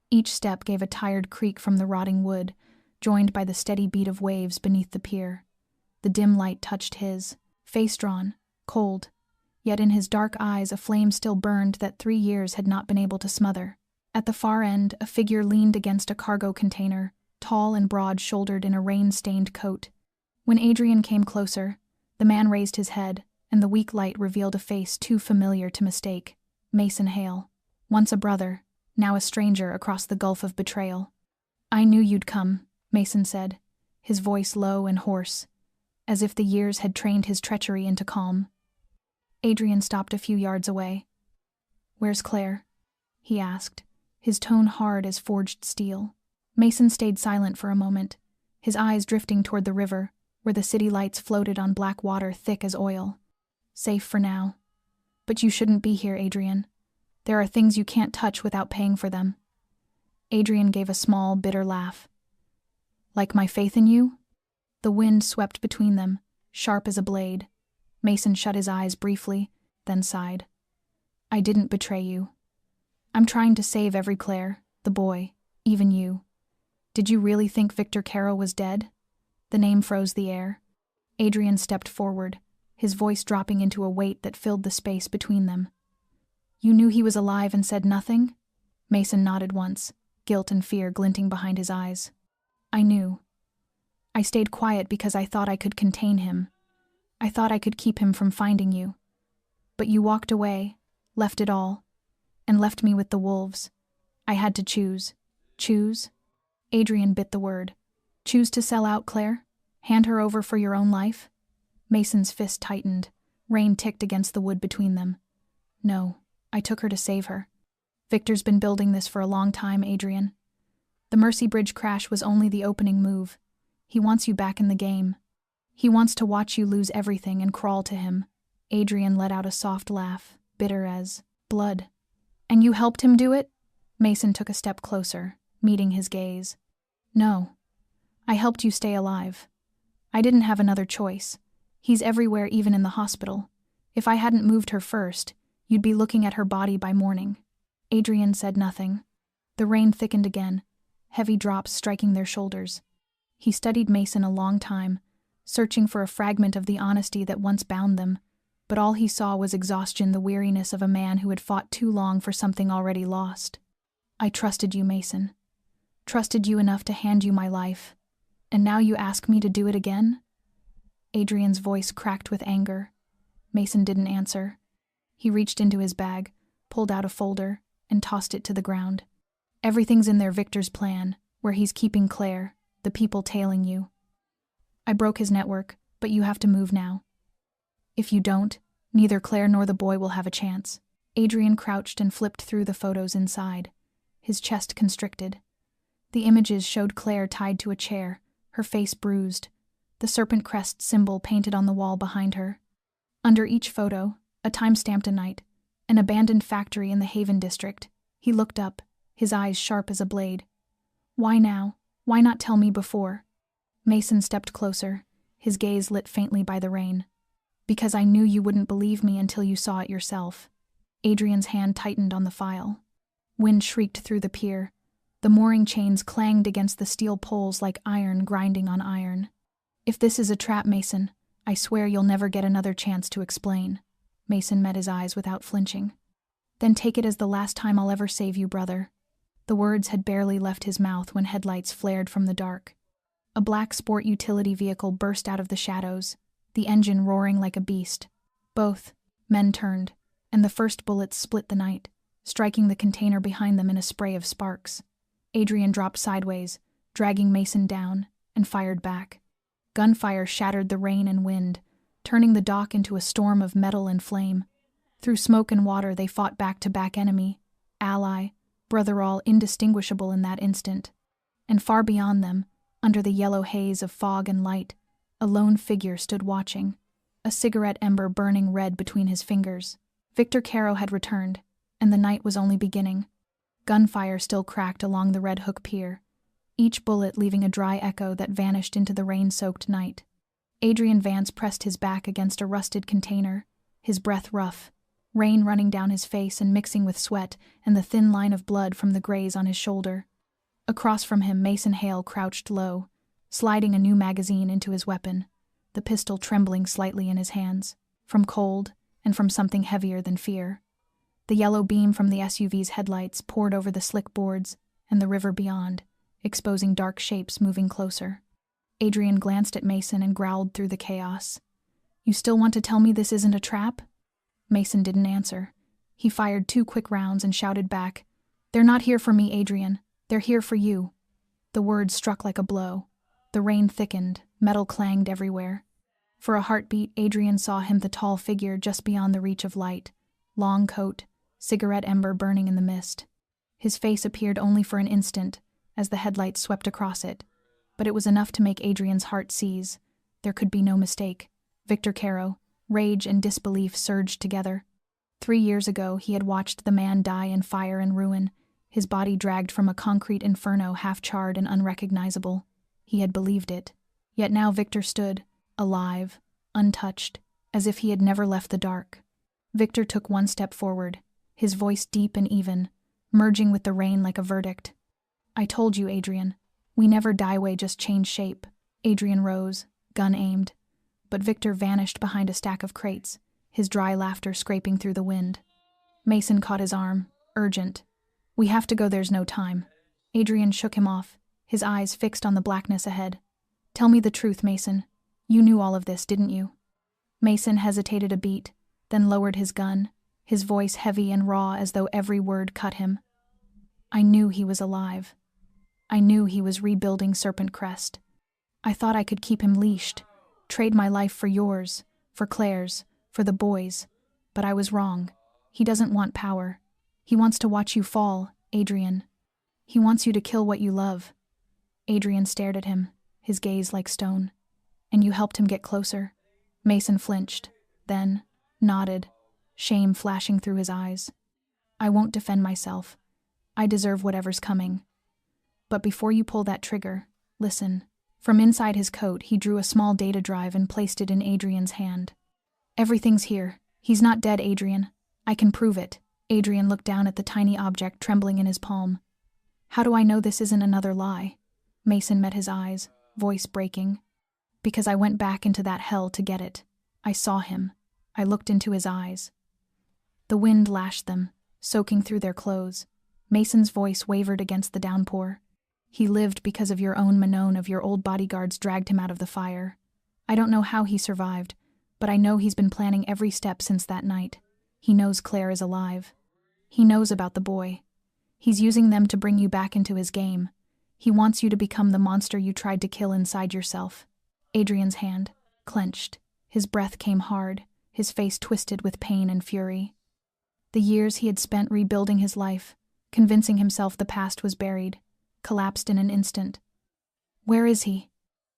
Each step gave a tired creak from the rotting wood, joined by the steady beat of waves beneath the pier. The dim light touched his, face drawn, cold, yet in his dark eyes a flame still burned that 3 years had not been able to smother. At the far end, a figure leaned against a cargo container, tall and broad-shouldered in a rain-stained coat. When Adrian came closer, the man raised his head, and the weak light revealed a face too familiar to mistake. Mason Hale, once a brother, now a stranger across the gulf of betrayal. "I knew you'd come," Mason said, his voice low and hoarse, as if the years had trained his treachery into calm. Adrian stopped a few yards away. "Where's Claire?" he asked, his tone hard as forged steel. Mason stayed silent for a moment, his eyes drifting toward the river, where the city lights floated on black water thick as oil. "Safe for now. But you shouldn't be here, Adrian. There are things you can't touch without paying for them." Adrian gave a small, bitter laugh. "Like my faith in you?" The wind swept between them, sharp as a blade. Mason shut his eyes briefly, then sighed. I didn't betray you. I'm trying to save every Claire, the boy, even you. Did you really think Victor Caro was dead? The name froze the air. Adrian stepped forward, his voice dropping into a weight that filled the space between them. You knew he was alive and said nothing? Mason nodded once, guilt and fear glinting behind his eyes. I knew. I stayed quiet because I thought I could contain him. I thought I could keep him from finding you. But you walked away, left it all, and left me with the wolves. I had to choose. Choose? Adrian bit the word. Choose to sell out Claire? Hand her over for your own life? Mason's fist tightened. Rain ticked against the wood between them. No, I took her to save her. Victor's been building this for a long time, Adrian. The Mercy Bridge crash was only the opening move. He wants you back in the game. He wants to watch you lose everything and crawl to him. Adrian let out a soft laugh, bitter as blood. And you helped him do it? Mason took a step closer, meeting his gaze. No. I helped you stay alive. I didn't have another choice. He's everywhere, even in the hospital. If I hadn't moved her first, you'd be looking at her body by morning. Adrian said nothing. The rain thickened again, heavy drops striking their shoulders. He studied Mason a long time, searching for a fragment of the honesty that once bound them, but all he saw was exhaustion, the weariness of a man who had fought too long for something already lost. I trusted you, Mason. Trusted you enough to hand you my life. And now you ask me to do it again? Adrian's voice cracked with anger. Mason didn't answer. He reached into his bag, pulled out a folder, and tossed it to the ground. Everything's in there, Victor's plan, where he's keeping Claire, the people tailing you. I broke his network, but you have to move now. If you don't, neither Claire nor the boy will have a chance. Adrian crouched and flipped through the photos inside, his chest constricted. The images showed Claire tied to a chair, her face bruised, the serpent crest symbol painted on the wall behind her. Under each photo, a time-stamped night, an abandoned factory in the Haven district. He looked up, his eyes sharp as a blade. Why now? Why not tell me before? Mason stepped closer, his gaze lit faintly by the rain. Because I knew you wouldn't believe me until you saw it yourself. Adrian's hand tightened on the file. Wind shrieked through the pier. The mooring chains clanged against the steel poles like iron grinding on iron. If this is a trap, Mason, I swear you'll never get another chance to explain. Mason met his eyes without flinching. Then take it as the last time I'll ever save you, brother. The words had barely left his mouth when headlights flared from the dark. A black sport utility vehicle burst out of the shadows, the engine roaring like a beast. Both men turned, and the first bullets split the night, striking the container behind them in a spray of sparks. Adrian dropped sideways, dragging Mason down, and fired back. Gunfire shattered the rain and wind, turning the dock into a storm of metal and flame. Through smoke and water they fought back-to-back enemy, ally, brother, all indistinguishable in that instant. And far beyond them, under the yellow haze of fog and light, a lone figure stood watching, a cigarette ember burning red between his fingers. Victor Caro had returned, and the night was only beginning. Gunfire still cracked along the Red Hook Pier, each bullet leaving a dry echo that vanished into the rain-soaked night. Adrian Vance pressed his back against a rusted container, his breath rough, rain running down his face and mixing with sweat and the thin line of blood from the graze on his shoulder. Across from him, Mason Hale crouched low, sliding a new magazine into his weapon, the pistol trembling slightly in his hands, from cold and from something heavier than fear. The yellow beam from the SUV's headlights poured over the slick boards and the river beyond, exposing dark shapes moving closer. Adrian glanced at Mason and growled through the chaos. You still want to tell me this isn't a trap? Mason didn't answer. He fired 2 quick rounds and shouted back, They're not here for me, Adrian. They're here for you. The words struck like a blow. The rain thickened, metal clanged everywhere. For a heartbeat, Adrian saw him, the tall figure just beyond the reach of light. Long coat, cigarette ember burning in the mist. His face appeared only for an instant, as the headlights swept across it. But it was enough to make Adrian's heart seize. There could be no mistake. Victor Caro. Rage and disbelief surged together. 3 years ago, he had watched the man die in fire and ruin, his body dragged from a concrete inferno half-charred and unrecognizable. He had believed it. Yet now Victor stood, alive, untouched, as if he had never left the dark. Victor took one step forward, his voice deep and even, merging with the rain like a verdict. "I told you, Adrian. We never die, we just change shape." Adrian rose, gun aimed. But Victor vanished behind a stack of crates, his dry laughter scraping through the wind. Mason caught his arm, urgent. "We have to go, there's no time." Adrian shook him off, his eyes fixed on the blackness ahead. "Tell me the truth, Mason. You knew all of this, didn't you?" Mason hesitated a beat, then lowered his gun, his voice heavy and raw as though every word cut him. "I knew he was alive. I knew he was rebuilding Serpent Crest. I thought I could keep him leashed, trade my life for yours, for Claire's, for the boys. But I was wrong. He doesn't want power. He wants to watch you fall, Adrian. He wants you to kill what you love." Adrian stared at him, his gaze like stone. "And you helped him get closer?" Mason flinched, then nodded, shame flashing through his eyes. "I won't defend myself. I deserve whatever's coming. But before you pull that trigger, listen." From inside his coat, he drew a small data drive and placed it in Adrian's hand. "Everything's here. He's not dead, Adrian. I can prove it." Adrian looked down at the tiny object trembling in his palm. "How do I know this isn't another lie?" Mason met his eyes, voice breaking. "Because I went back into that hell to get it. I saw him. I looked into his eyes." The wind lashed them, soaking through their clothes. Mason's voice wavered against the downpour. "He lived because of your own Manon of your old bodyguards dragged him out of the fire. I don't know how he survived, but I know he's been planning every step since that night. He knows Claire is alive. He knows about the boy. He's using them to bring you back into his game. He wants you to become the monster you tried to kill inside yourself." Adrian's hand clenched. His breath came hard, his face twisted with pain and fury. The years he had spent rebuilding his life, convincing himself the past was buried, collapsed in an instant. "Where is he?"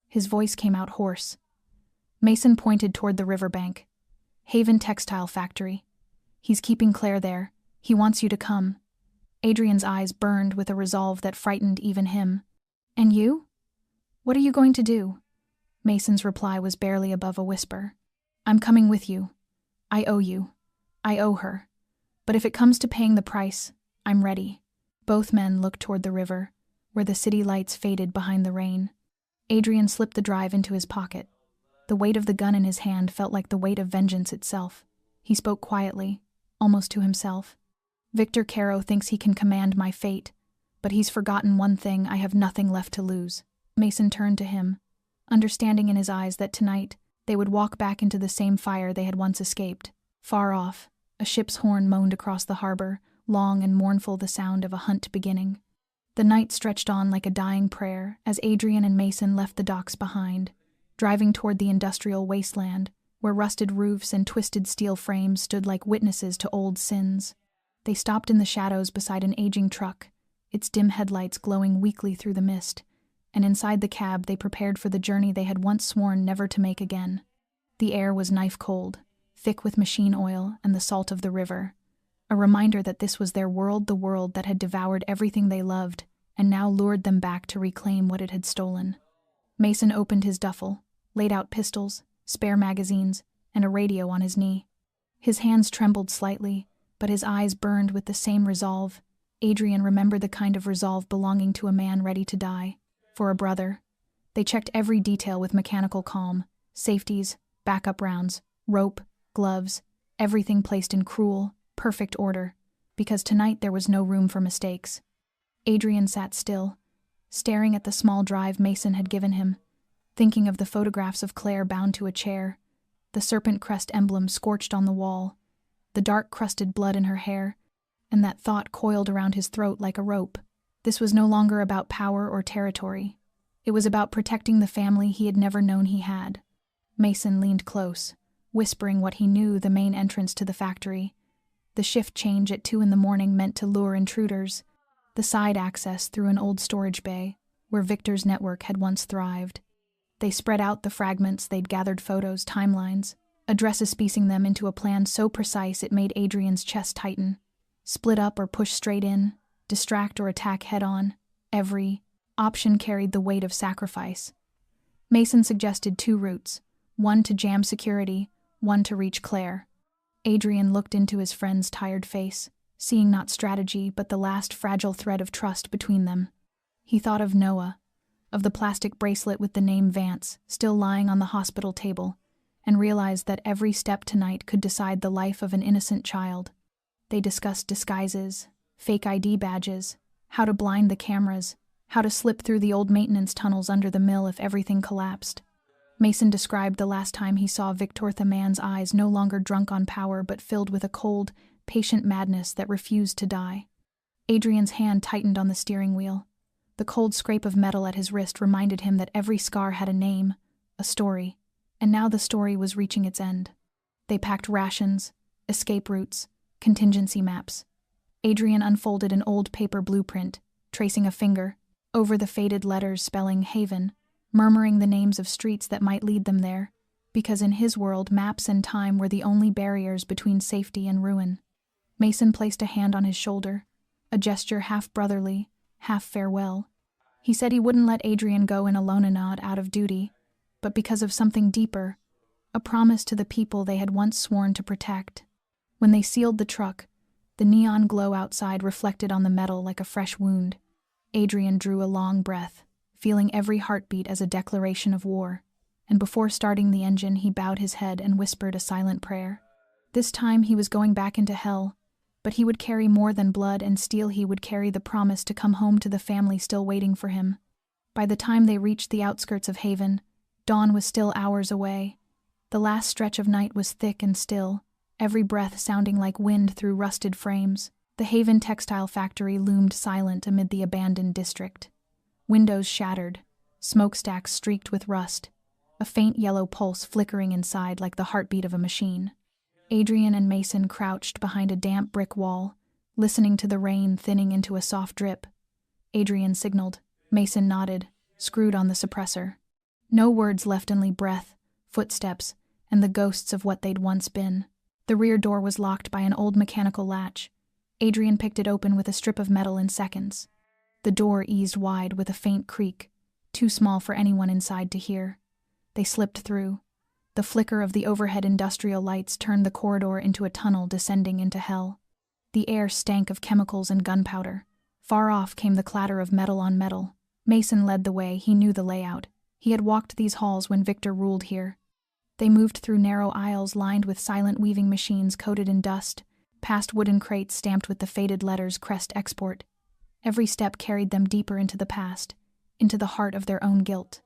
His voice came out hoarse. Mason pointed toward the riverbank. "Haven Textile Factory. He's keeping Claire there. He wants you to come." Adrian's eyes burned with a resolve that frightened even him. "And you? What are you going to do?" Mason's reply was barely above a whisper. "I'm coming with you. I owe you. I owe her. But if it comes to paying the price, I'm ready." Both men looked toward the river, where the city lights faded behind the rain. Adrian slipped the drive into his pocket. The weight of the gun in his hand felt like the weight of vengeance itself. He spoke quietly, almost to himself. "Victor Caro thinks he can command my fate, but he's forgotten one thing: I have nothing left to lose." Mason turned to him, understanding in his eyes that tonight they would walk back into the same fire they had once escaped. Far off, a ship's horn moaned across the harbor, long and mournful, the sound of a hunt beginning. The night stretched on like a dying prayer as Adrian and Mason left the docks behind, driving toward the industrial wasteland, where rusted roofs and twisted steel frames stood like witnesses to old sins. They stopped in the shadows beside an aging truck, its dim headlights glowing weakly through the mist, and inside the cab they prepared for the journey they had once sworn never to make again. The air was knife-cold, thick with machine oil and the salt of the river, a reminder that this was their world, the world that had devoured everything they loved and now lured them back to reclaim what it had stolen. Mason opened his duffel, laid out pistols, spare magazines, and a radio on his knee. His hands trembled slightly, but his eyes burned with the same resolve. Adrian remembered the kind of resolve belonging to a man ready to die. For a brother. They checked every detail with mechanical calm: safeties, backup rounds, rope, gloves, everything placed in cruel, perfect order, because tonight there was no room for mistakes. Adrian sat still, staring at the small drive Mason had given him, thinking of the photographs of Claire bound to a chair, the Serpent Crest emblem scorched on the wall, the dark crusted blood in her hair, and that thought coiled around his throat like a rope. This was no longer about power or territory. It was about protecting the family he had never known he had. Mason leaned close, whispering what he knew: the main entrance to the factory. The shift change at 2 a.m. meant to lure intruders. The side access through an old storage bay, where Victor's network had once thrived. They spread out the fragments they'd gathered: photos, timelines, addresses, piecing them into a plan so precise it made Adrian's chest tighten. Split up or push straight in, distract or attack head-on. Every option carried the weight of sacrifice. Mason suggested 2 routes, one to jam security, one to reach Claire. Adrian looked into his friend's tired face, seeing not strategy but the last fragile thread of trust between them. He thought of Noah, of the plastic bracelet with the name Vance still lying on the hospital table, and realized that every step tonight could decide the life of an innocent child. They discussed disguises, fake ID badges, how to blind the cameras, how to slip through the old maintenance tunnels under the mill if everything collapsed. Mason described the last time he saw Victor the man's eyes no longer drunk on power but filled with a cold, patient madness that refused to die. Adrian's hand tightened on the steering wheel. The cold scrape of metal at his wrist reminded him that every scar had a name, a story, and now the story was reaching its end. They packed rations, escape routes, contingency maps. Adrian unfolded an old paper blueprint, tracing a finger over the faded letters spelling Haven, murmuring the names of streets that might lead them there, because in his world maps and time were the only barriers between safety and ruin. Mason placed a hand on his shoulder, a gesture half brotherly, half farewell. He said he wouldn't let Adrian go in alone, a nod out of duty, but because of something deeper, a promise to the people they had once sworn to protect. When they sealed the truck, the neon glow outside reflected on the metal like a fresh wound. Adrian drew a long breath, feeling every heartbeat as a declaration of war, and before starting the engine he bowed his head and whispered a silent prayer. This time he was going back into hell, but he would carry more than blood and steel. He would carry the promise to come home to the family still waiting for him. By the time they reached the outskirts of Haven, dawn was still hours away. The last stretch of night was thick and still, every breath sounding like wind through rusted frames. The Haven textile factory loomed silent amid the abandoned district. Windows shattered, smokestacks streaked with rust, a faint yellow pulse flickering inside like the heartbeat of a machine. Adrian and Mason crouched behind a damp brick wall, listening to the rain thinning into a soft drip. Adrian signaled. Mason nodded, screwed on the suppressor. No words left, only breath, footsteps, and the ghosts of what they'd once been. The rear door was locked by an old mechanical latch. Adrian picked it open with a strip of metal in seconds. The door eased wide with a faint creak, too small for anyone inside to hear. They slipped through. The flicker of the overhead industrial lights turned the corridor into a tunnel descending into hell. The air stank of chemicals and gunpowder. Far off came the clatter of metal on metal. Mason led the way. He knew the layout. He had walked these halls when Victor ruled here. They moved through narrow aisles lined with silent weaving machines coated in dust, past wooden crates stamped with the faded letters Crest Export. Every step carried them deeper into the past, into the heart of their own guilt.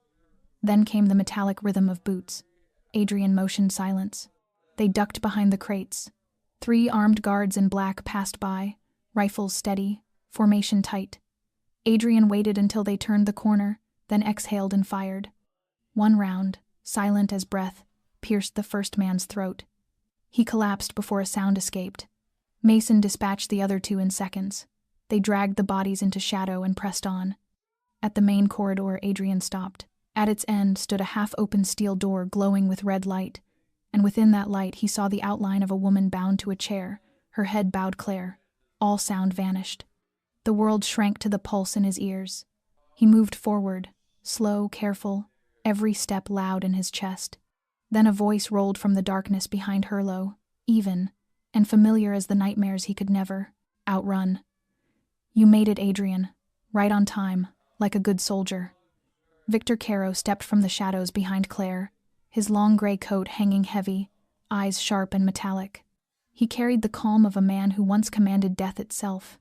Then came the metallic rhythm of boots. Adrian motioned silence. They ducked behind the crates. 3 armed guards in black passed by, rifles steady, formation tight. Adrian waited until they turned the corner, then exhaled and fired. One round, silent as breath, pierced the first man's throat. He collapsed before a sound escaped. Mason dispatched the other 2 in seconds. They dragged the bodies into shadow and pressed on. At the main corridor, Adrian stopped. At its end stood a half-open steel door glowing with red light, and within that light he saw the outline of a woman bound to a chair, her head bowed Claire. All sound vanished. The world shrank to the pulse in his ears. He moved forward, slow, careful, every step loud in his chest. Then a voice rolled from the darkness behind Hurlo, even, and familiar as the nightmares he could never outrun. "You made it, Adrian. Right on time, like a good soldier." Victor Caro stepped from the shadows behind Claire, his long gray coat hanging heavy, eyes sharp and metallic. He carried the calm of a man who once commanded death itself.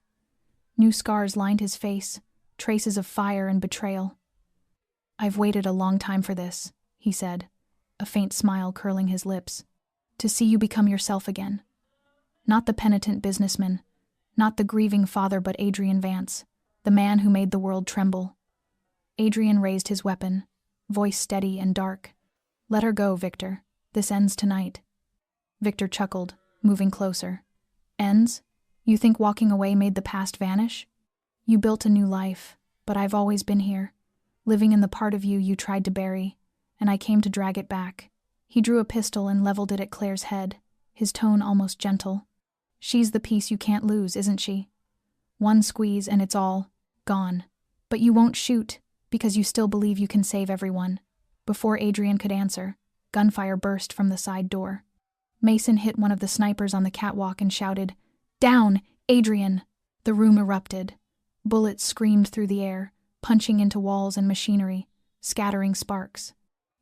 New scars lined his face, traces of fire and betrayal. "I've waited a long time for this," he said, a faint smile curling his lips. "To see you become yourself again. Not the penitent businessman, not the grieving father, but Adrian Vance, the man who made the world tremble." Adrian raised his weapon, voice steady and dark. "Let her go, Victor. This ends tonight." Victor chuckled, moving closer. "Ends? You think walking away made the past vanish? You built a new life, but I've always been here, living in the part of you you tried to bury, and I came to drag it back." He drew a pistol and leveled it at Claire's head, his tone almost gentle. "She's the piece you can't lose, isn't she? One squeeze and it's all gone. But you won't shoot, because you still believe you can save everyone." Before Adrian could answer, Gunfire burst from the side door. Mason hit one of the snipers on the catwalk and shouted, "Down, Adrian!" The room erupted. Bullets screamed through the air, punching into walls and machinery, scattering sparks.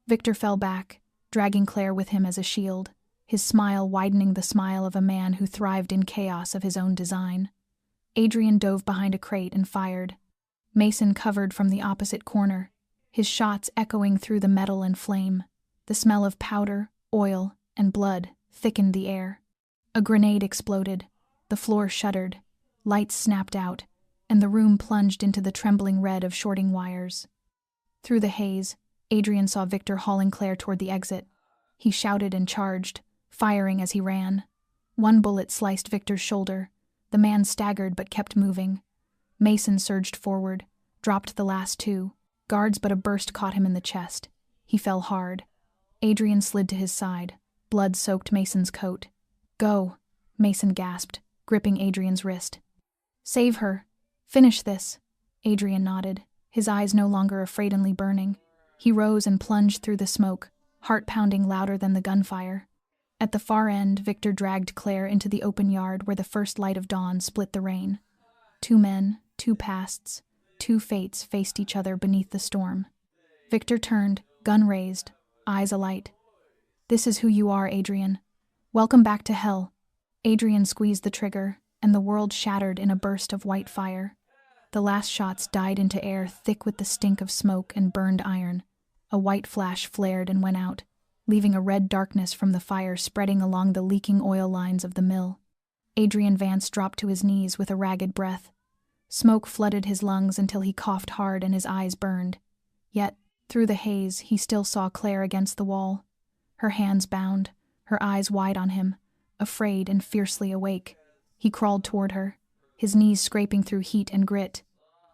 Victor fell back, dragging Claire with him as a shield, his smile widening the smile of a man who thrived in chaos of his own design. Adrian dove behind a crate and fired. Mason covered from the opposite corner, his shots echoing through the metal and flame. The smell of powder, oil, and blood thickened the air. A grenade exploded. The floor shuddered. Lights snapped out, and the room plunged into the trembling red of shorting wires. Through the haze, Adrian saw Victor hauling Claire toward the exit. He shouted and charged, firing as he ran. One bullet sliced Victor's shoulder. The man staggered but kept moving. Mason surged forward, dropped the last two. Guards, but a burst caught him in the chest. He fell hard. Adrian slid to his side. Blood soaked Mason's coat. "Go," Mason gasped, gripping Adrian's wrist. "Save her. Finish this." Adrian nodded, his eyes no longer afraidingly burning. He rose and plunged through the smoke, heart pounding louder than the gunfire. At the far end, Victor dragged Claire into the open yard where the first light of dawn split the rain. Two men, two pasts, two fates faced each other beneath the storm. Victor turned, gun raised, eyes alight. "This is who you are, Adrian. Welcome back to hell." Adrian squeezed the trigger, and the world shattered in a burst of white fire. The last shots died into air thick with the stink of smoke and burned iron. A white flash flared and went out, leaving a red darkness from the fire spreading along the leaking oil lines of the mill. Adrian Vance dropped to his knees with a ragged breath. Smoke flooded his lungs until he coughed hard and his eyes burned. Yet, through the haze, he still saw Claire against the wall. Her hands bound, her eyes wide on him, afraid and fiercely awake. He crawled toward her, his knees scraping through heat and grit.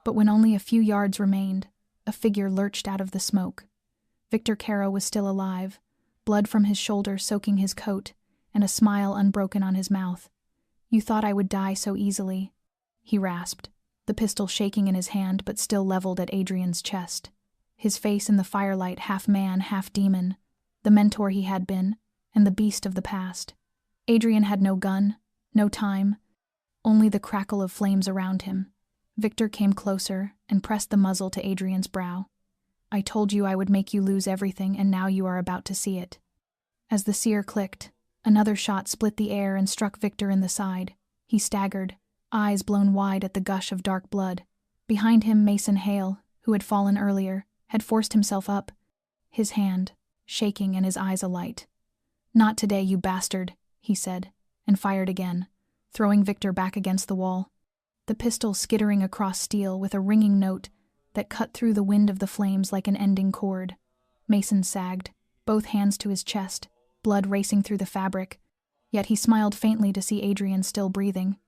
But when only a few yards remained, a figure lurched out of the smoke. Victor Caro was still alive, blood from his shoulder soaking his coat, and a smile unbroken on his mouth. "You thought I would die so easily," he rasped, the pistol shaking in his hand but still leveled at Adrian's chest. His face in the firelight half man, half demon, the mentor he had been, and the beast of the past. Adrian had no gun, no time, only the crackle of flames around him. Victor came closer and pressed the muzzle to Adrian's brow. "I told you I would make you lose everything, and now you are about to see it." As the sear clicked, another shot split the air and struck Victor in the side. He staggered, eyes blown wide at the gush of dark blood. Behind him, Mason Hale, who had fallen earlier, had forced himself up, his hand shaking and his eyes alight. "Not today, you bastard," he said, and fired again, throwing Victor back against the wall. The pistol skittering across steel with a ringing note that cut through the wind of the flames like an ending chord. Mason sagged, both hands to his chest, blood racing through the fabric, yet he smiled faintly to see Adrian still breathing.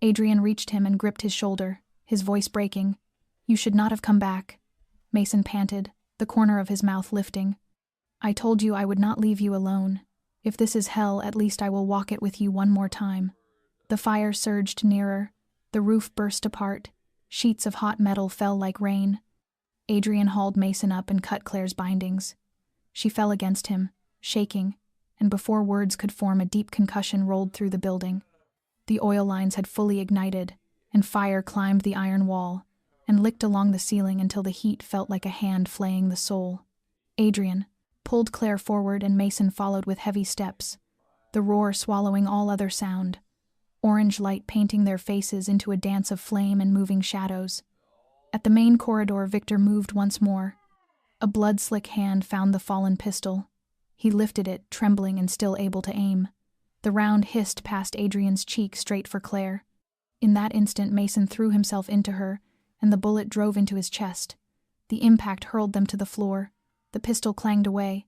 Adrian reached him and gripped his shoulder, his voice breaking. "You should not have come back," Mason panted, the corner of his mouth lifting. "I told you I would not leave you alone. If this is hell, at least I will walk it with you one more time." The fire surged nearer. The roof burst apart. Sheets of hot metal fell like rain. Adrian hauled Mason up and cut Claire's bindings. She fell against him, shaking, and before words could form, a deep concussion rolled through the building. The oil lines had fully ignited, and fire climbed the iron wall and licked along the ceiling until the heat felt like a hand flaying the soul. Adrian pulled Claire forward, and Mason followed with heavy steps, the roar swallowing all other sound. Orange light painting their faces into a dance of flame and moving shadows. At the main corridor, Victor moved once more. A blood-slick hand found the fallen pistol. He lifted it, trembling and still able to aim. The round hissed past Adrian's cheek straight for Claire. In that instant, Mason threw himself into her, and the bullet drove into his chest. The impact hurled them to the floor. The pistol clanged away.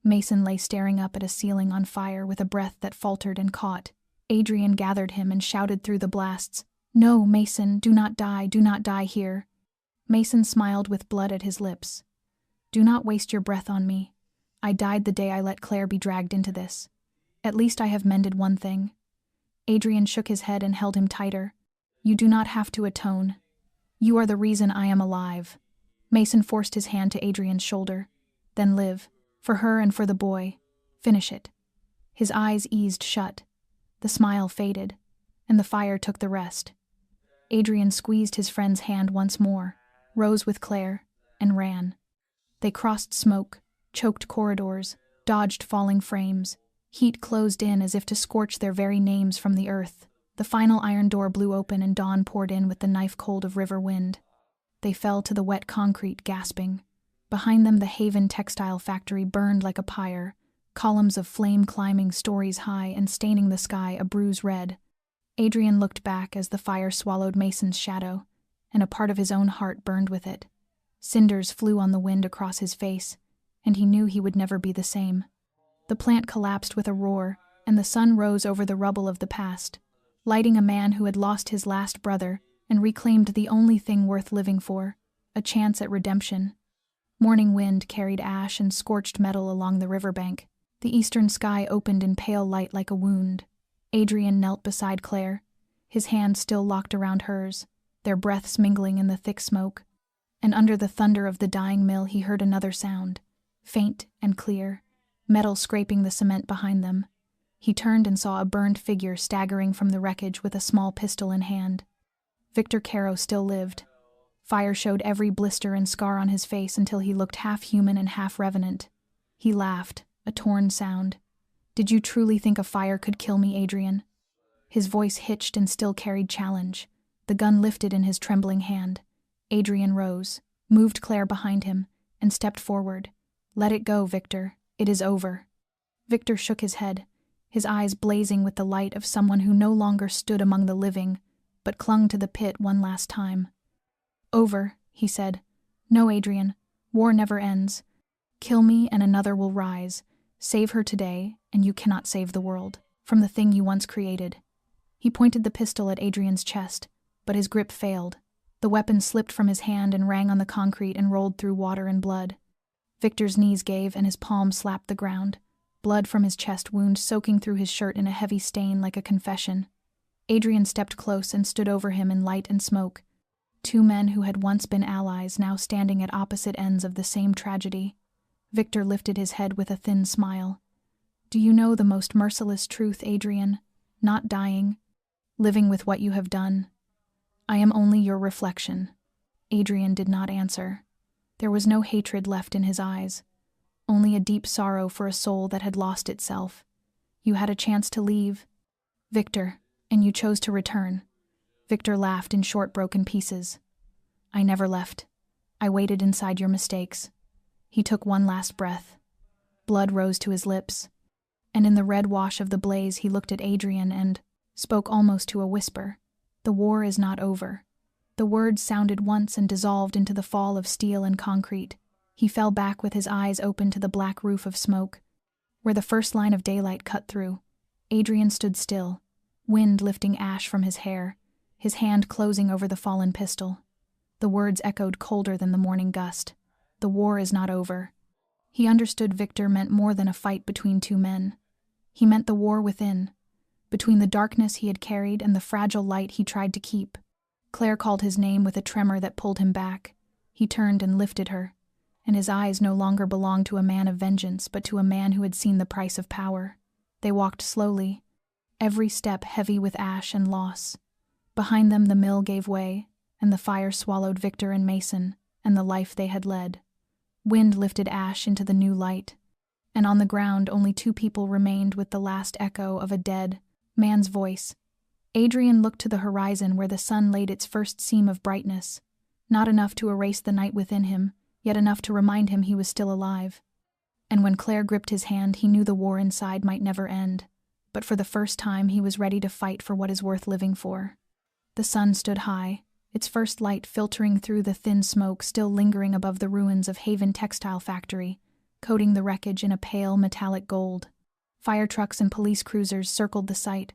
Mason lay staring up at a ceiling on fire with a breath that faltered and caught. Adrian gathered him and shouted through the blasts, "No, Mason, do not die here." Mason smiled with blood at his lips. "Do not waste your breath on me. I died the day I let Claire be dragged into this. At least I have mended one thing." Adrian shook his head and held him tighter. "You do not have to atone. You are the reason I am alive." Mason forced his hand to Adrian's shoulder. "Then live. For her and for the boy. Finish it. His eyes eased shut. The smile faded, and the fire took the rest. Adrian squeezed his friend's hand once more, rose with Claire, and ran. They crossed smoke, choked corridors, dodged falling frames. Heat closed in as if to scorch their very names from the earth. The final iron door blew open and dawn poured in with the knife cold of river wind. They fell to the wet concrete, gasping. Behind them the Haven textile factory burned like a pyre, columns of flame climbing stories high and staining the sky a bruise red. Adrian looked back as the fire swallowed Mason's shadow, and a part of his own heart burned with it. Cinders flew on the wind across his face, and he knew he would never be the same. The plant collapsed with a roar, and the sun rose over the rubble of the past, lighting a man who had lost his last brother and reclaimed the only thing worth living for, a chance at redemption. Morning wind carried ash and scorched metal along the riverbank. The eastern sky opened in pale light like a wound. Adrian knelt beside Claire, his hand still locked around hers, their breaths mingling in the thick smoke. And under the thunder of the dying mill he heard another sound, faint and clear, metal scraping the cement behind them. He turned and saw a burned figure staggering from the wreckage with a small pistol in hand. Victor Caro still lived. Fire showed every blister and scar on his face until he looked half human and half revenant. He laughed, a torn sound. "Did you truly think a fire could kill me, Adrian?" His voice hitched and still carried challenge. The gun lifted in his trembling hand. Adrian rose, moved Claire behind him, and stepped forward. "Let it go, Victor. It is over." Victor shook his head, his eyes blazing with the light of someone who no longer stood among the living, but clung to the pit one last time. "Over," he said. "No, Adrian. War never ends. Kill me and another will rise. Save her today, and you cannot save the world from the thing you once created." He pointed the pistol at Adrian's chest, but his grip failed. The weapon slipped from his hand and rang on the concrete and rolled through water and blood. Victor's knees gave and his palm slapped the ground, blood from his chest wound soaking through his shirt in a heavy stain like a confession. Adrian stepped close and stood over him in light and smoke. Two men who had once been allies now standing at opposite ends of the same tragedy. Victor lifted his head with a thin smile. "Do you know the most merciless truth, Adrian? Not dying, living with what you have done. I am only your reflection." Adrian did not answer. There was no hatred left in his eyes, only a deep sorrow for a soul that had lost itself. "You had a chance to leave, Victor, and you chose to return." Victor laughed in short, broken pieces. "I never left. I waited inside your mistakes." He took one last breath. Blood rose to his lips, and in the red wash of the blaze he looked at Adrian and spoke almost to a whisper. "The war is not over." The words sounded once and dissolved into the fall of steel and concrete. He fell back with his eyes open to the black roof of smoke, where the first line of daylight cut through. Adrian stood still, wind lifting ash from his hair, his hand closing over the fallen pistol. The words echoed colder than the morning gust. "The war is not over." He understood Victor meant more than a fight between two men. He meant the war within, between the darkness he had carried and the fragile light he tried to keep. Claire called his name with a tremor that pulled him back. He turned and lifted her, and his eyes no longer belonged to a man of vengeance, but to a man who had seen the price of power. They walked slowly, every step heavy with ash and loss. Behind them the mill gave way, and the fire swallowed Victor and Mason, and the life they had led. Wind lifted ash into the new light, and on the ground only two people remained with the last echo of a dead man's voice. Adrian looked to the horizon where the sun laid its first seam of brightness, not enough to erase the night within him, yet enough to remind him he was still alive. And when Claire gripped his hand, he knew the war inside might never end, but for the first time he was ready to fight for what is worth living for. The sun stood high, its first light filtering through the thin smoke still lingering above the ruins of Haven Textile Factory, coating the wreckage in a pale metallic gold. Fire trucks and police cruisers circled the site,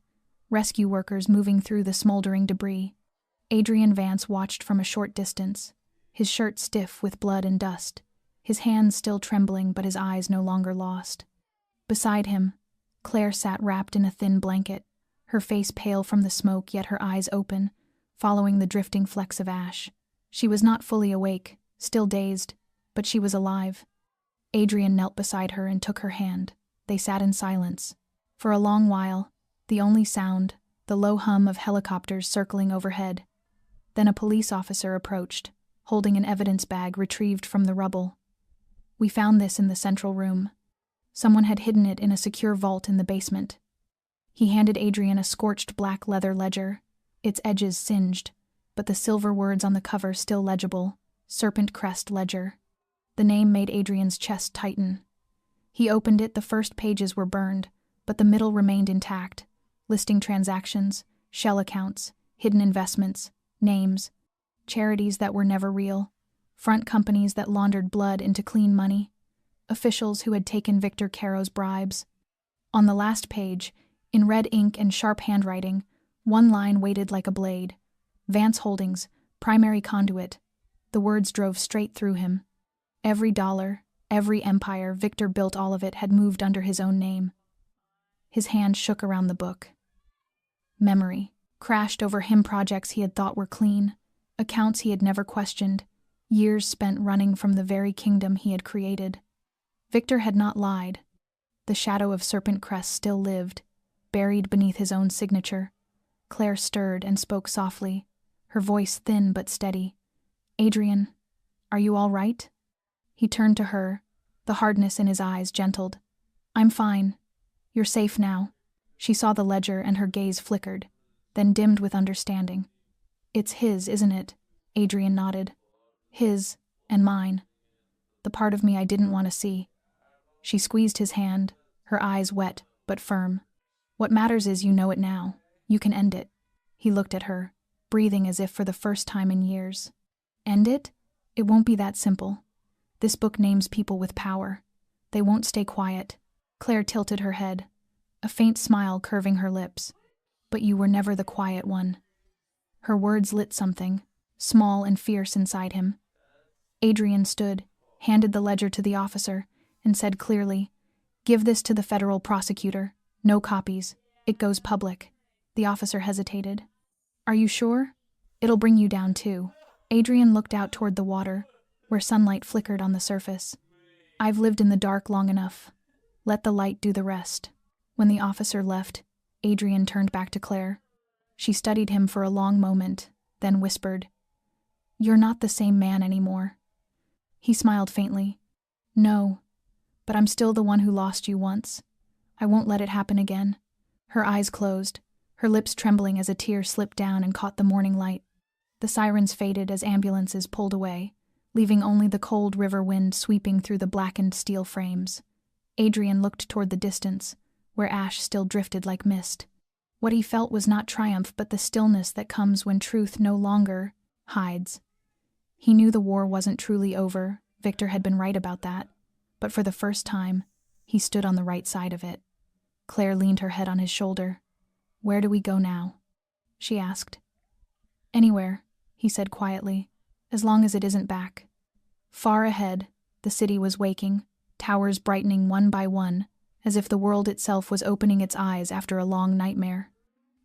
rescue workers moving through the smoldering debris. Adrian Vance watched from a short distance, his shirt stiff with blood and dust, his hands still trembling but his eyes no longer lost. Beside him, Claire sat wrapped in a thin blanket, her face pale from the smoke yet her eyes open, following the drifting flecks of ash. She was not fully awake, still dazed, but she was alive. Adrian knelt beside her and took her hand. They sat in silence. For a long while, the only sound, the low hum of helicopters circling overhead. Then a police officer approached, holding an evidence bag retrieved from the rubble. "We found this in the central room. Someone had hidden it in a secure vault in the basement." He handed Adrian a scorched black leather ledger, its edges singed, but the silver words on the cover still legible: Serpent Crest Ledger. The name made Adrian's chest tighten. He opened it. The first pages were burned, but the middle remained intact, listing transactions, shell accounts, hidden investments, names, charities that were never real, front companies that laundered blood into clean money, officials who had taken Victor Caro's bribes. On the last page, in red ink and sharp handwriting, one line weighted like a blade: Vance Holdings, primary conduit. The words drove straight through him. Every dollar, every empire Victor built, all of it had moved under his own name. His hand shook around the book. Memory crashed over him. Projects he had thought were clean, accounts he had never questioned, years spent running from the very kingdom he had created. Victor had not lied. The shadow of Serpent Crest still lived, buried beneath his own signature. Claire stirred and spoke softly, her voice thin but steady. "Adrian, are you all right?" He turned to her, the hardness in his eyes gentled. "I'm fine. You're safe now." She saw the ledger and her gaze flickered, then dimmed with understanding. "It's his, isn't it?" Adrian nodded. "His and mine. The part of me I didn't want to see." She squeezed his hand, her eyes wet but firm. "What matters is you know it now. You can end it." He looked at her, breathing as if for the first time in years. "End it? It won't be that simple. This book names people with power. They won't stay quiet." Claire tilted her head, a faint smile curving her lips. "But you were never the quiet one." Her words lit something, small and fierce inside him. Adrian stood, handed the ledger to the officer, and said clearly, "Give this to the federal prosecutor. No copies. It goes public." The officer hesitated. "Are you sure? It'll bring you down too." Adrian looked out toward the water, where sunlight flickered on the surface. "I've lived in the dark long enough. Let the light do the rest." When the officer left, Adrian turned back to Claire. She studied him for a long moment, then whispered, "You're not the same man anymore." He smiled faintly. "No, but I'm still the one who lost you once. I won't let it happen again." Her eyes closed, her lips trembling as a tear slipped down and caught the morning light. The sirens faded as ambulances pulled away, leaving only the cold river wind sweeping through the blackened steel frames. Adrian looked toward the distance, where ash still drifted like mist. What he felt was not triumph, but the stillness that comes when truth no longer hides. He knew the war wasn't truly over. Victor had been right about that. But for the first time, he stood on the right side of it. Claire leaned her head on his shoulder. "Where do we go now?" she asked. "Anywhere," he said quietly, "as long as it isn't back." Far ahead, the city was waking, towers brightening one by one, as if the world itself was opening its eyes after a long nightmare.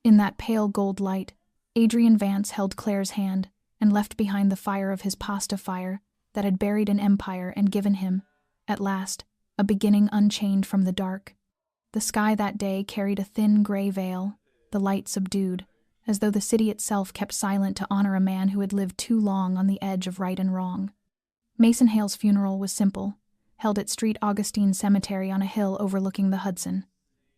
In that pale gold light, Adrian Vance held Claire's hand and left behind the fire of his pasta fire that had buried an empire and given him, at last, a beginning unchained from the dark. The sky that day carried a thin gray veil, the light subdued, as though the city itself kept silent to honor a man who had lived too long on the edge of right and wrong. Mason Hale's funeral was simple, held at St. Augustine Cemetery on a hill overlooking the Hudson.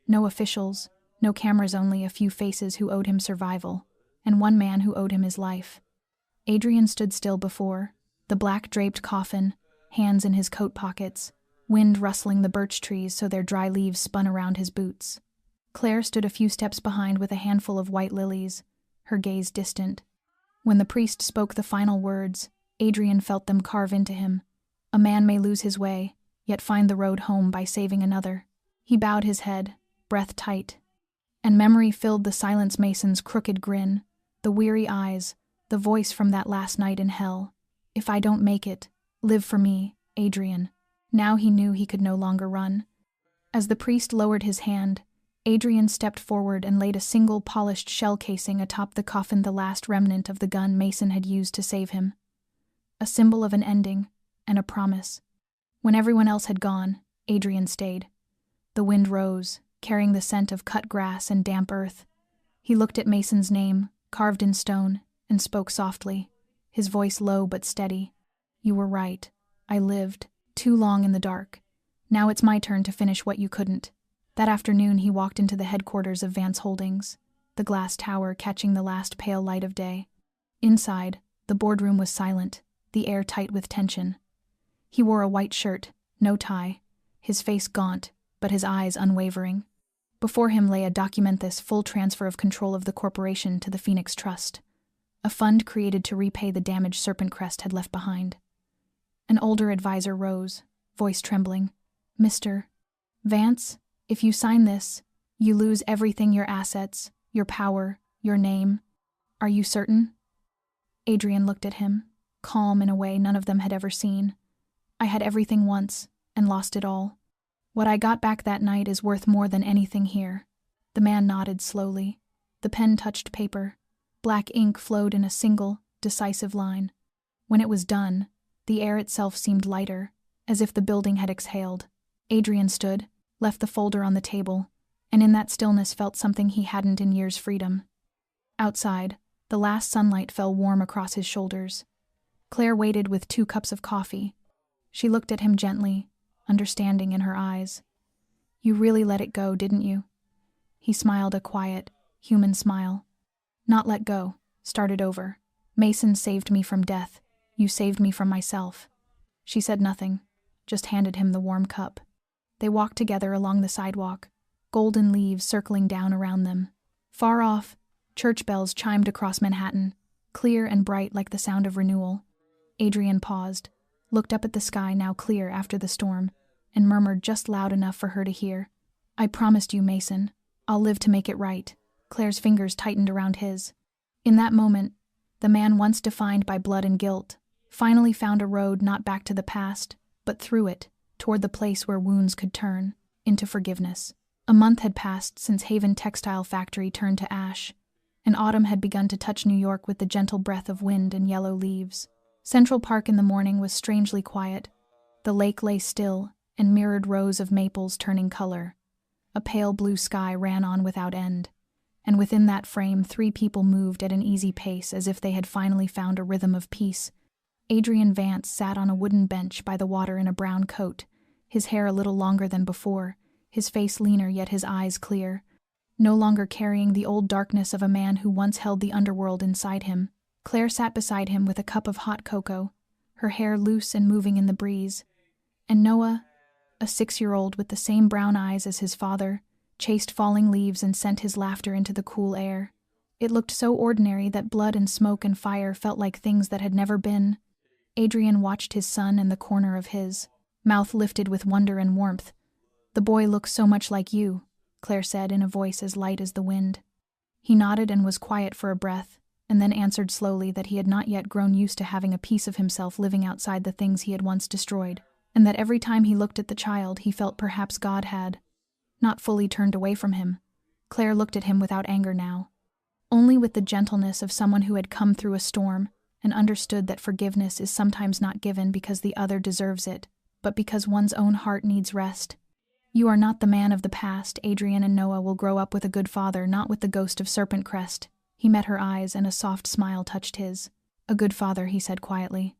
No officials, no cameras, only a few faces who owed him survival, and one man who owed him his life. Adrian stood still before, the black-draped coffin, hands in his coat pockets, wind rustling the birch trees so their dry leaves spun around his boots. Claire stood a few steps behind with a handful of white lilies, her gaze distant. When the priest spoke the final words, Adrian felt them carve into him. A man may lose his way, yet find the road home by saving another. He bowed his head, breath tight. And memory filled the silence. Mason's crooked grin, the weary eyes, the voice from that last night in hell. "If I don't make it, live for me, Adrian." Now he knew he could no longer run. As the priest lowered his hand, Adrian stepped forward and laid a single polished shell casing atop the coffin, the last remnant of the gun Mason had used to save him. A symbol of an ending and a promise. When everyone else had gone, Adrian stayed. The wind rose, carrying the scent of cut grass and damp earth. He looked at Mason's name, carved in stone, and spoke softly, his voice low but steady. "You were right. I lived too long in the dark. Now it's my turn to finish what you couldn't." That afternoon he walked into the headquarters of Vance Holdings, the glass tower catching the last pale light of day. Inside, the boardroom was silent, the air tight with tension. He wore a white shirt, no tie, his face gaunt, but his eyes unwavering. Before him lay a document: this full transfer of control of the corporation to the Phoenix Trust, a fund created to repay the damage Serpent Crest had left behind. An older advisor rose, voice trembling. "Mr. Vance, if you sign this, you lose everything: your assets, your power, your name. Are you certain?" Adrian looked at him, calm in a way none of them had ever seen. "I had everything once, and lost it all. What I got back that night is worth more than anything here." The man nodded slowly. The pen touched paper. Black ink flowed in a single, decisive line. When it was done, the air itself seemed lighter, as if the building had exhaled. Adrian stood, left the folder on the table, and in that stillness felt something he hadn't in years: freedom. Outside, the last sunlight fell warm across his shoulders. Claire waited with 2 cups of coffee. She looked at him gently, understanding in her eyes. "You really let it go, didn't you?" He smiled a quiet, human smile. "Not let go, started over. Mason saved me from death. You saved me from myself." She said nothing, just handed him the warm cup. They walked together along the sidewalk, golden leaves circling down around them. Far off, church bells chimed across Manhattan, clear and bright like the sound of renewal. Adrian paused, looked up at the sky, now clear after the storm, and murmured just loud enough for her to hear, "I promised you, Mason. I'll live to make it right." Claire's fingers tightened around his. In that moment, the man once defined by blood and guilt finally found a road not back to the past, but through it, toward the place where wounds could turn into forgiveness. A month had passed since Haven Textile Factory turned to ash, and autumn had begun to touch New York with the gentle breath of wind and yellow leaves. Central Park in the morning was strangely quiet. The lake lay still, and mirrored rows of maples turning color. A pale blue sky ran on without end, and within that frame 3 people moved at an easy pace, as if they had finally found a rhythm of peace. Adrian Vance sat on a wooden bench by the water in a brown coat, his hair a little longer than before, his face leaner yet his eyes clear, no longer carrying the old darkness of a man who once held the underworld inside him. Claire sat beside him with a cup of hot cocoa, her hair loose and moving in the breeze. And Noah, a 6-year-old with the same brown eyes as his father, chased falling leaves and sent his laughter into the cool air. It looked so ordinary that blood and smoke and fire felt like things that had never been. Adrian watched his son in the corner of his, mouth lifted with wonder and warmth. "The boy looks so much like you," Claire said in a voice as light as the wind. He nodded and was quiet for a breath, and then answered slowly that he had not yet grown used to having a piece of himself living outside the things he had once destroyed, and that every time he looked at the child he felt perhaps God had not fully turned away from him. Claire looked at him without anger now, only with the gentleness of someone who had come through a storm and understood that forgiveness is sometimes not given because the other deserves it, but because one's own heart needs rest. "You are not the man of the past. Adrian and Noah will grow up with a good father, not with the ghost of Serpent Crest." He met her eyes and a soft smile touched his. "A good father," he said quietly.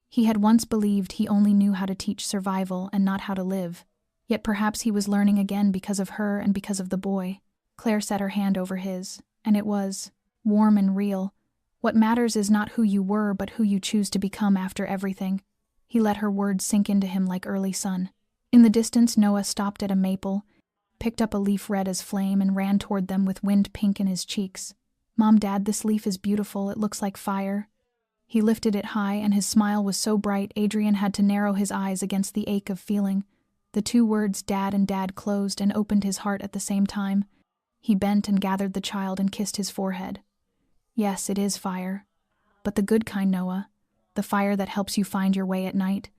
He had once believed he only knew how to teach survival and not how to live. Yet perhaps he was learning again because of her and because of the boy. Claire set her hand over his, and it was warm and real. "What matters is not who you were, but who you choose to become after everything." He let her words sink into him like early sun. In the distance, Noah stopped at a maple, picked up a leaf red as flame, and ran toward them with wind pink in his cheeks. "Mom, Dad, this leaf is beautiful. It looks like fire." He lifted it high, and his smile was so bright Adrian had to narrow his eyes against the ache of feeling. The 2 words "Dad" and "Dad" closed and opened his heart at the same time. He bent and gathered the child and kissed his forehead. "Yes, it is fire. But the good kind, Noah. The fire that helps you find your way at night."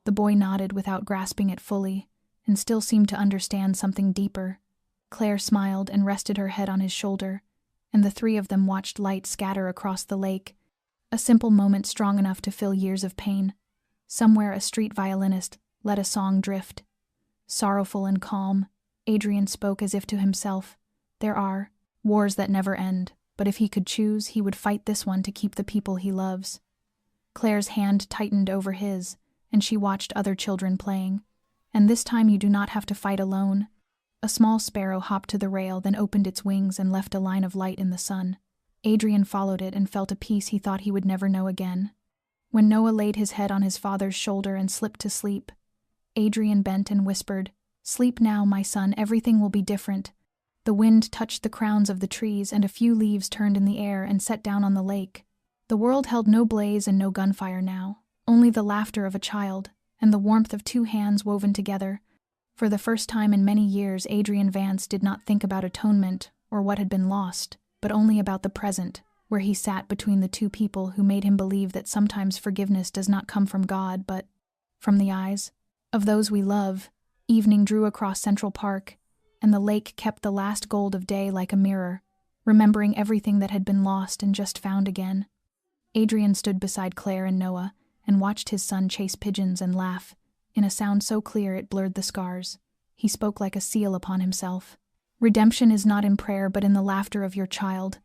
The boy nodded without grasping it fully, and still seemed to understand something deeper. Claire smiled and rested her head on his shoulder, and the 3 of them watched light scatter across the lake. A simple moment strong enough to fill years of pain. Somewhere a street violinist let a song drift. Sorrowful and calm, Adrian spoke as if to himself. There are wars that never end, but if he could choose, he would fight this one to keep the people he loves. Claire's hand tightened over his, and she watched other children playing. And this time you do not have to fight alone. A small sparrow hopped to the rail, then opened its wings and left a line of light in the sun. Adrian followed it and felt a peace he thought he would never know again. When Noah laid his head on his father's shoulder and slipped to sleep, Adrian bent and whispered, "Sleep now, my son, everything will be different." The wind touched the crowns of the trees, and a few leaves turned in the air and set down on the lake. The world held no blaze and no gunfire now, only the laughter of a child, and the warmth of two hands woven together. For the first time in many years, Adrian Vance did not think about atonement or what had been lost, but only about the present, where he sat between the two people who made him believe that sometimes forgiveness does not come from God, but from the eyes of those we love. Evening drew across Central Park, and the lake kept the last gold of day like a mirror, remembering everything that had been lost and just found again. Adrian stood beside Claire and Noah and watched his son chase pigeons and laugh, in a sound so clear it blurred the scars. He spoke like a seal upon himself. Redemption is not in prayer but in the laughter of your child,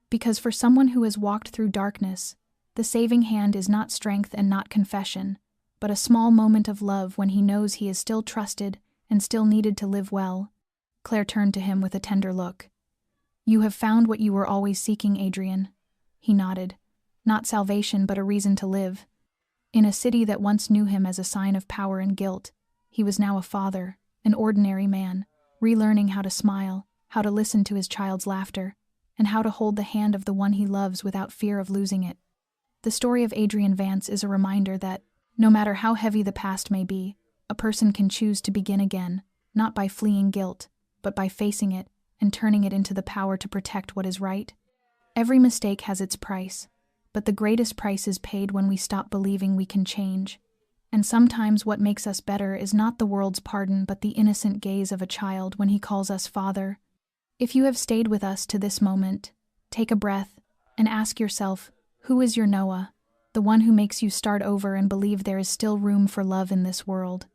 because for someone who has walked through darkness, the saving hand is not strength and not confession, but a small moment of love when he knows he is still trusted and still needed to live well. Claire turned to him with a tender look. "You have found what you were always seeking, Adrian." He nodded. Not salvation, but a reason to live. In a city that once knew him as a sign of power and guilt, he was now a father, an ordinary man, relearning how to smile, how to listen to his child's laughter, and how to hold the hand of the one he loves without fear of losing it. The story of Adrian Vance is a reminder that, no matter how heavy the past may be, a person can choose to begin again, not by fleeing guilt, but by facing it and turning it into the power to protect what is right. Every mistake has its price, but the greatest price is paid when we stop believing we can change. And sometimes what makes us better is not the world's pardon but the innocent gaze of a child when he calls us Father. If you have stayed with us to this moment, take a breath and ask yourself, who is your Noah, the one who makes you start over and believe there is still room for love in this world?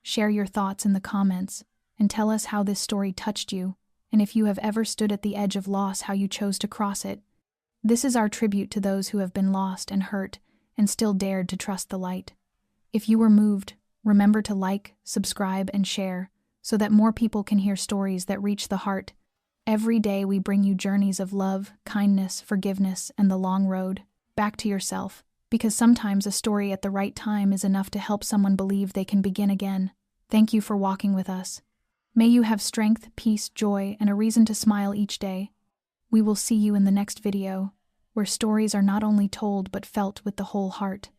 Share your thoughts in the comments and tell us how this story touched you, and if you have ever stood at the edge of loss, how you chose to cross it. This is our tribute to those who have been lost and hurt and still dared to trust the light. If you were moved, remember to like, subscribe, and share so that more people can hear stories that reach the heart. Every day we bring you journeys of love, kindness, forgiveness, and the long road back to yourself, because sometimes a story at the right time is enough to help someone believe they can begin again. Thank you for walking with us. May you have strength, peace, joy, and a reason to smile each day. We will see you in the next video, where stories are not only told but felt with the whole heart.